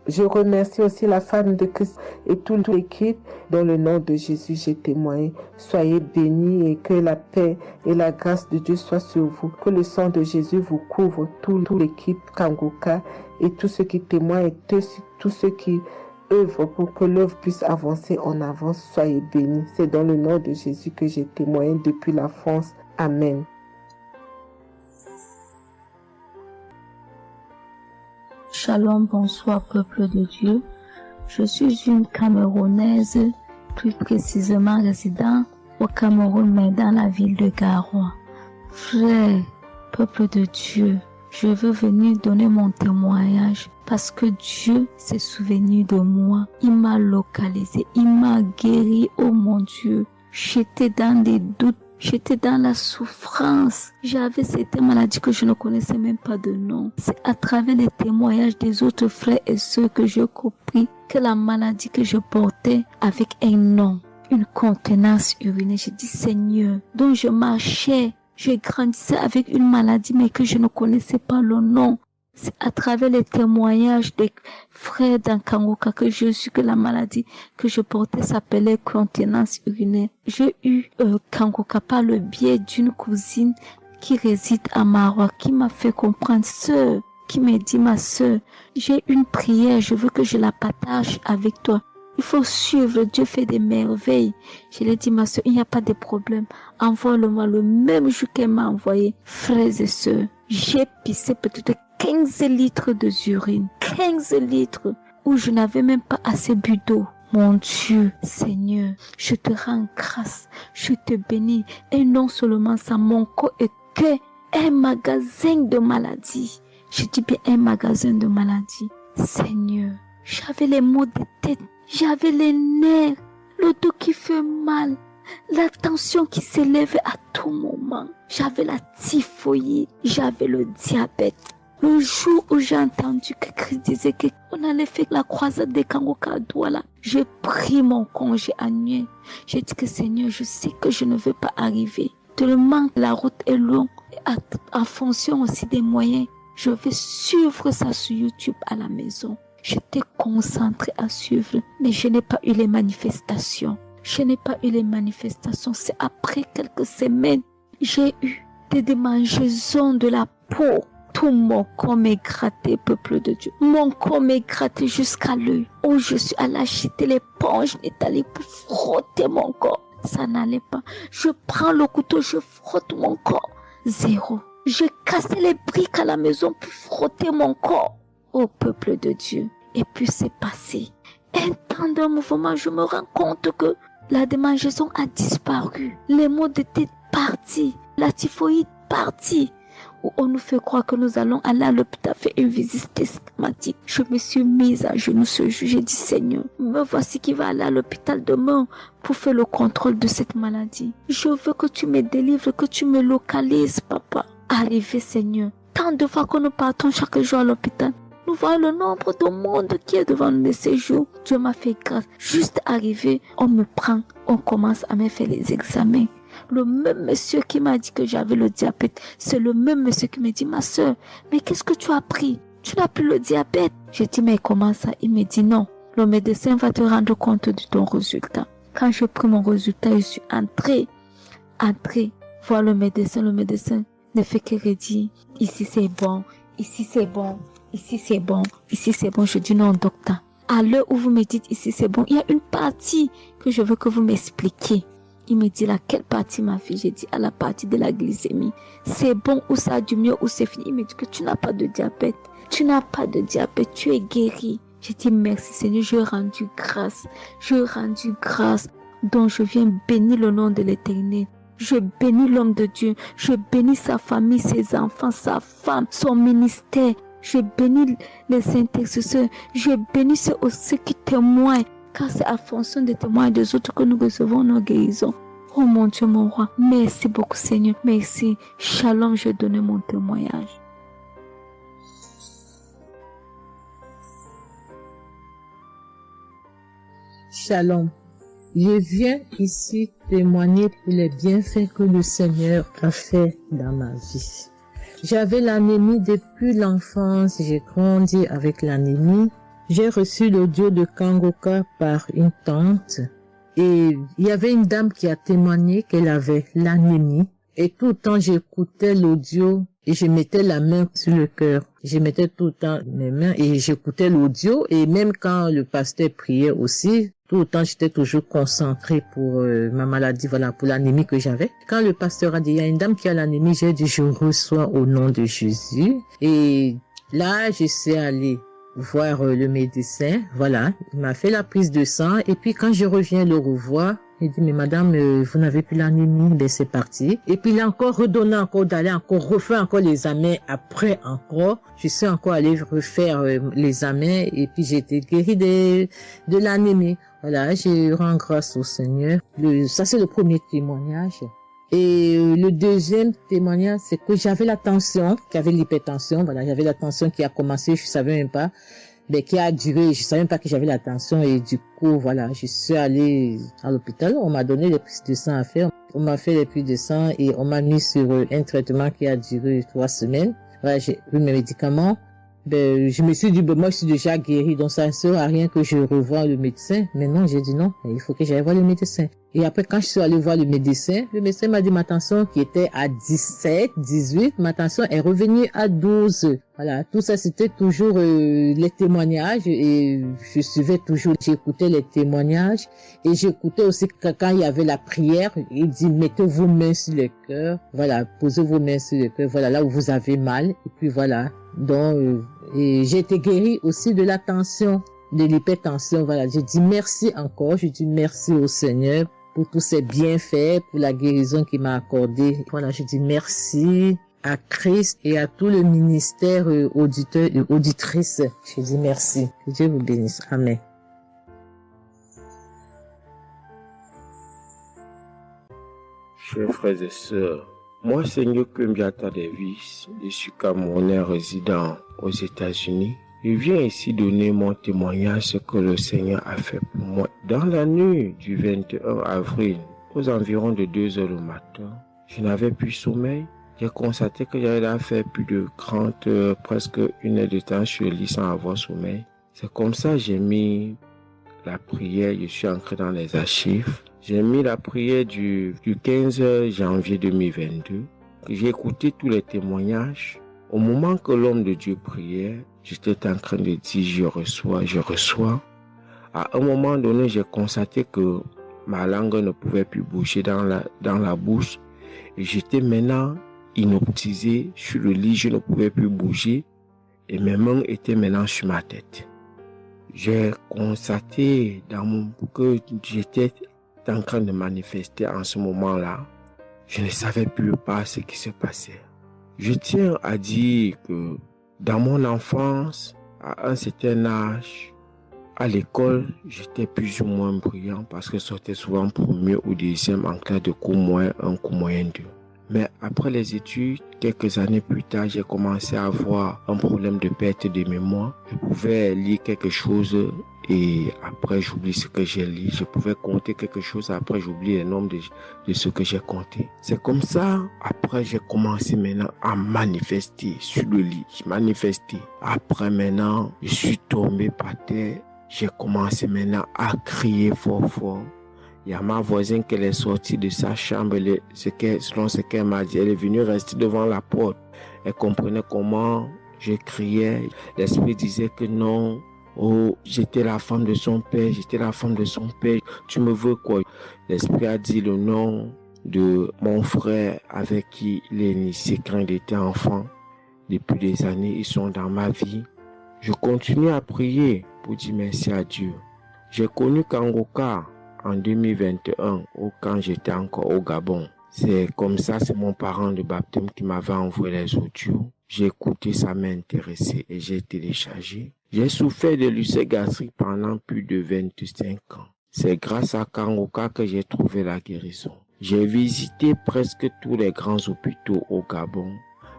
je remercie aussi la femme de Christ et toute l'équipe. Dans le nom de Jésus, j'ai témoigné. Soyez bénis et que la paix et la grâce de Dieu soient sur vous. Que le sang de Jésus vous couvre, toute l'équipe Kangoka et tous ceux qui témoignent et tous ceux qui œuvre pour que l'œuvre puisse avancer en avant. Soyez bénis. C'est dans le nom de Jésus que j'ai témoigné depuis la France. Amen. Shalom, bonsoir peuple de Dieu. Je suis une Camerounaise, plus précisément résident au Cameroun, mais dans la ville de Garoua. Frère, peuple de Dieu, je veux venir donner mon témoignage parce que Dieu s'est souvenu de moi. Il m'a localisé, il m'a guéri, oh mon Dieu. J'étais dans des doutes, j'étais dans la souffrance. J'avais cette maladie que je ne connaissais même pas de nom. C'est à travers les témoignages des autres frères et sœurs que j'ai compris que la maladie que je portais avec un nom, une contenance urinaire. J'ai dit Seigneur, dont je marchais. Je grandissais avec une maladie, mais que je ne connaissais pas le nom. C'est à travers les témoignages des frères dans Kangoka que je suis que la maladie que je portais s'appelait continence urinaire. J'ai eu Kangoka par le biais d'une cousine qui réside à Maroc, qui m'a fait comprendre, sœur, qui m'a dit, ma sœur, j'ai une prière, je veux que je la partage avec toi. Il faut suivre, Dieu fait des merveilles. Je lui ai dit, ma soeur, il n'y a pas de problème. Envoie-le-moi le même jour qu'elle m'a envoyé. Frères et sœurs, j'ai pissé peut-être 15 litres d'urine. 15 litres où je n'avais même pas assez bu d'eau. Mon Dieu, Seigneur, je te rends grâce. Je te bénis. Et non seulement ça, mon corps est que un magasin de maladies. Je dis bien un magasin de maladies. Seigneur, j'avais les maux de tête. J'avais les nerfs, le dos qui fait mal, la tension qui s'élève à tout moment. J'avais la typhoïde, j'avais le diabète. Le jour où j'ai entendu que Christ disait qu'on allait faire la croisade des Kangoka à Douala, j'ai pris mon congé annuel. J'ai dit que Seigneur, je sais que je ne veux pas arriver. Tellement la route est longue, en fonction aussi des moyens. Je vais suivre ça sur YouTube à la maison. J'étais concentrée à suivre, mais je n'ai pas eu les manifestations. je n'ai pas eu les manifestations. C'est après quelques semaines, j'ai eu des démangeaisons de la peau. Tout mon corps m'est gratté, peuple de Dieu. Mon corps m'est gratté jusqu'à l'œil. Oh, je suis allée acheter l'éponge, allée pour frotter mon corps. Ça n'allait pas. Je prends le couteau, je frotte mon corps. Zéro. J'ai cassé les briques à la maison pour frotter mon corps. Oh, peuple de Dieu. Et puis c'est passé. Un temps d'un mouvement, je me rends compte que la démangeaison a disparu. Les maux de tête partis. La typhoïde partie. Où on nous fait croire que nous allons aller à l'hôpital faire une visite systématique. Je me suis mise à genoux ce jour. J'ai dit, Seigneur, me voici qui va aller à l'hôpital demain pour faire le contrôle de cette maladie. Je veux que tu me délivres, que tu me localises, papa. Arrivé, Seigneur. Tant de fois que nous partons chaque jour à l'hôpital, nous voyons le nombre de monde qui est devant nous de ces jours. Dieu m'a fait grâce. Juste arrivé, on me prend, on commence à me faire les examens. Le même monsieur qui m'a dit que j'avais le diabète, c'est le même monsieur qui me dit, ma soeur, mais qu'est-ce que tu as pris? Tu n'as plus le diabète. J'ai dit, mais comment ça? Il me dit, non, le médecin va te rendre compte de ton résultat. Quand j'ai pris mon résultat, je suis entrée voir le médecin ne fait que redire, ici c'est bon, ici c'est bon, ici c'est bon, ici c'est bon. Je dis, non, docteur, à l'heure où vous me dites ici c'est bon, il y a une partie que je veux que vous m'expliquiez. Il me dit, laquelle partie, ma fille? J'ai dit, à la partie de la glycémie. C'est bon ou ça a du mieux ou c'est fini? Il me dit que tu n'as pas de diabète. Tu n'as pas de diabète, tu es guéri. J'ai dit, merci Seigneur, je rendu grâce. Donc je viens bénir le nom de l'Éternel. Je bénis l'homme de Dieu. Je bénis sa famille, ses enfants, sa femme, son ministère. Je bénis les intercesseurs. Je bénis ceux aussi qui témoignent. Car c'est à fonction des témoignages des autres que nous recevons nos guérisons. Oh mon Dieu, mon roi. Merci beaucoup, Seigneur. Merci. Shalom, je donne mon témoignage. Shalom. Je viens ici témoigner pour les bienfaits que le Seigneur a fait dans ma vie. J'avais l'anémie depuis l'enfance. J'ai grandi avec l'anémie. J'ai reçu l'audio de Kangoka par une tante et il y avait une dame qui a témoigné qu'elle avait l'anémie et tout le temps j'écoutais l'audio et je mettais la main sur le cœur. Je mettais tout le temps mes mains et j'écoutais l'audio et même quand le pasteur priait aussi, tout le temps j'étais toujours concentrée pour ma maladie, voilà, pour l'anémie que j'avais. Quand le pasteur a dit, il y a une dame qui a l'anémie, j'ai dit, je reçois au nom de Jésus et là je suis allée voir le médecin, voilà, il m'a fait la prise de sang et puis quand je reviens le revoir, il dit, mais madame, vous n'avez plus l'anémie, ben c'est parti. Et puis il a encore redonné encore d'aller encore refaire encore l'examen après encore. Je suis encore allée refaire l'examen et puis j'ai été guérie de l'anémie. Voilà, je rends grâce au Seigneur. Ça c'est le premier témoignage. Et le deuxième témoignage, c'est que j'avais la tension, j'avais l'hypertension, voilà, j'avais la tension qui a commencé, je savais même pas, mais qui a duré, je savais même pas que j'avais la tension et du coup, voilà, je suis allée à l'hôpital, on m'a donné les prises de sang à faire, on m'a fait les prises de sang et on m'a mis sur un traitement qui a duré 3 semaines. Voilà, j'ai pris mes médicaments. Ben, je me suis dit, ben, moi, je suis déjà guérie, donc ça ne sert à rien que je revoie le médecin. Mais non, j'ai dit non, il faut que j'aille voir le médecin. Et après, quand je suis allée voir le médecin m'a dit ma tension qui était à 17, 18, ma tension est revenue à 12. Voilà, tout ça, c'était toujours les témoignages et je suivais toujours, j'écoutais les témoignages et j'écoutais aussi quand il y avait la prière, il dit, mettez vos mains sur le cœur, voilà, posez vos mains sur le cœur, voilà, là où vous avez mal, et puis voilà. Donc, et j'ai été guérie aussi de la tension, de l'hypertension, voilà. Je dis merci encore, je dis merci au Seigneur pour tous ses bienfaits, pour la guérison qu'il m'a accordée. Voilà, je dis merci à Christ et à tout le ministère auditeur et auditrice. Je dis merci. Que Dieu vous bénisse. Amen. Chers frères et sœurs, moi, Seigneur Kumbiata Davis, je suis Camerounais résident aux États-Unis. Je viens ici donner mon témoignage ce que le Seigneur a fait pour moi. Dans la nuit du 21 avril, aux environs de 2 heures du matin, je n'avais plus sommeil. J'ai constaté que j'avais fait plus de 30 heures, presque 1 heure de temps sur le lit sans avoir sommeil. C'est comme ça que j'ai mis la prière, je suis entré dans les archives. J'ai mis la prière du 15 janvier 2022. J'ai écouté tous les témoignages. Au moment que l'homme de Dieu priait, j'étais en train de dire je reçois. À un moment donné, j'ai constaté que ma langue ne pouvait plus bouger dans la bouche. Et j'étais maintenant inoptisé sur le lit, je ne pouvais plus bouger. Et mes mains étaient maintenant sur ma tête. J'ai constaté que j'étais en train de manifester en ce moment-là. Je ne savais plus pas ce qui se passait. Je tiens à dire que dans mon enfance, à un certain âge, à l'école, j'étais plus ou moins brillant parce que je sortais souvent premier ou deuxième en classe de cours moyen 1, cours moyen 2. Mais après les études, quelques années plus tard, j'ai commencé à avoir un problème de perte de mémoire. Je pouvais lire quelque chose et après j'oublie ce que j'ai lu. Je pouvais compter quelque chose, après j'oublie le nombre de ce que j'ai compté. C'est comme ça, après j'ai commencé maintenant à manifester sur le lit. Après maintenant, je suis tombé par terre. J'ai commencé maintenant à crier fort. Il y a ma voisine qui est sortie de sa chambre, selon ce qu'elle m'a dit, elle est venue rester devant la porte. Elle comprenait comment je criais. L'esprit disait que non, j'étais la femme de son père, tu me veux quoi? L'esprit a dit le nom de mon frère avec qui il est initié quand il était enfant. Depuis des années, ils sont dans ma vie. Je continue à prier pour dire merci à Dieu. J'ai connu Kangoka en 2021, quand j'étais encore au Gabon. C'est comme ça, c'est mon parent de baptême qui m'avait envoyé les audios. J'ai écouté, ça m'a intéressé et j'ai téléchargé. J'ai souffert de l'ulcère gastrique pendant plus de 25 ans. C'est grâce à Kangoka que j'ai trouvé la guérison. J'ai visité presque tous les grands hôpitaux au Gabon,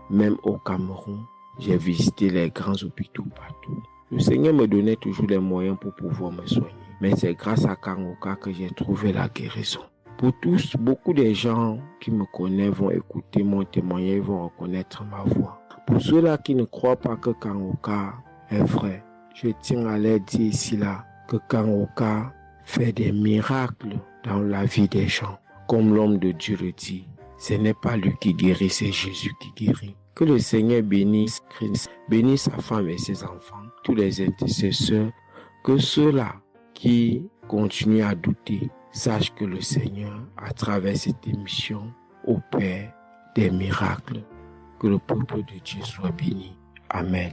même au Cameroun. J'ai visité les grands hôpitaux partout. Le Seigneur me donnait toujours les moyens pour pouvoir me soigner. Mais c'est grâce à Kangoka que j'ai trouvé la guérison. Pour tous, beaucoup de gens qui me connaissent vont écouter mon témoignage, vont reconnaître ma voix. Pour ceux-là qui ne croient pas que Kangoka est vrai, je tiens à leur dire ici là que Kangoka fait des miracles dans la vie des gens. Comme l'homme de Dieu le dit, ce n'est pas lui qui guérit, c'est Jésus qui guérit. Que le Seigneur bénisse Christ, bénisse sa femme et ses enfants, tous les intercesseurs, que ceux-là qui continuent à douter sachent que le Seigneur, à travers cette émission, opère des miracles. Que le peuple de Dieu soit béni. Amen.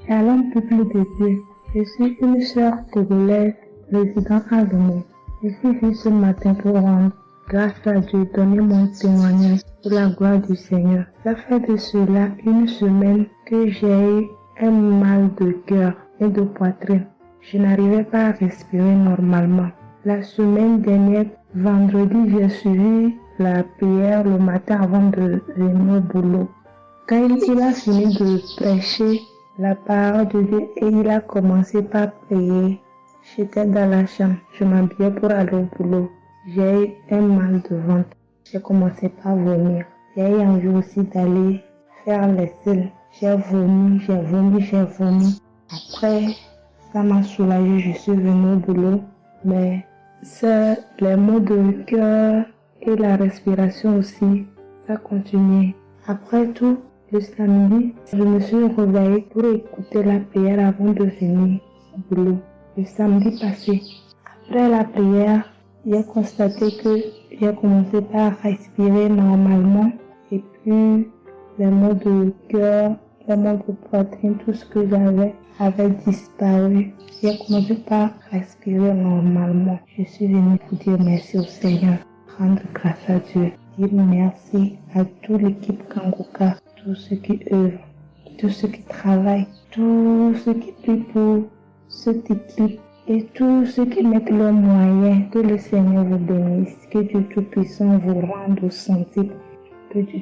Shalom, peuple de Dieu. Je suis une sœur togolaise résidant à Lomé. Je suis venue ce matin pour rendre grâce à Dieu, donner mon témoignage pour la gloire du Seigneur. Ça fait de cela une semaine que j'ai eu un mal de cœur et de poitrine. Je n'arrivais pas à respirer normalement. La semaine dernière, vendredi, j'ai suivi la prière le matin avant de venir au boulot. Quand il a fini de prêcher la parole de Dieu et il a commencé par prier, j'étais dans la chambre, je m'habillais pour aller au boulot. J'ai eu un mal de ventre. J'ai commencé par vomir. J'ai eu envie aussi d'aller faire les selles. J'ai vomi. Après, ça m'a soulagé, je suis venue au boulot. Mais c'est les maux de cœur et la respiration aussi, ça continuait. Après tout, le samedi, je me suis réveillée pour écouter la prière avant de venir au boulot. Le samedi passé, après la prière, j'ai constaté que j'ai commencé par respirer normalement et puis les maux de cœur, les maux de poitrine, tout ce que j'avais avait disparu. J'ai commencé par respirer normalement. Je suis venue pour dire merci au Seigneur, rendre grâce à Dieu, dire merci à toute l'équipe Kangoka, tous ceux qui œuvrent, tous ceux qui travaillent, tous ceux qui prient pour cette équipe et tous ceux qui mettent leurs moyens. Que le Seigneur vous bénisse, que Dieu Tout-Puissant vous rende santé, que Dieu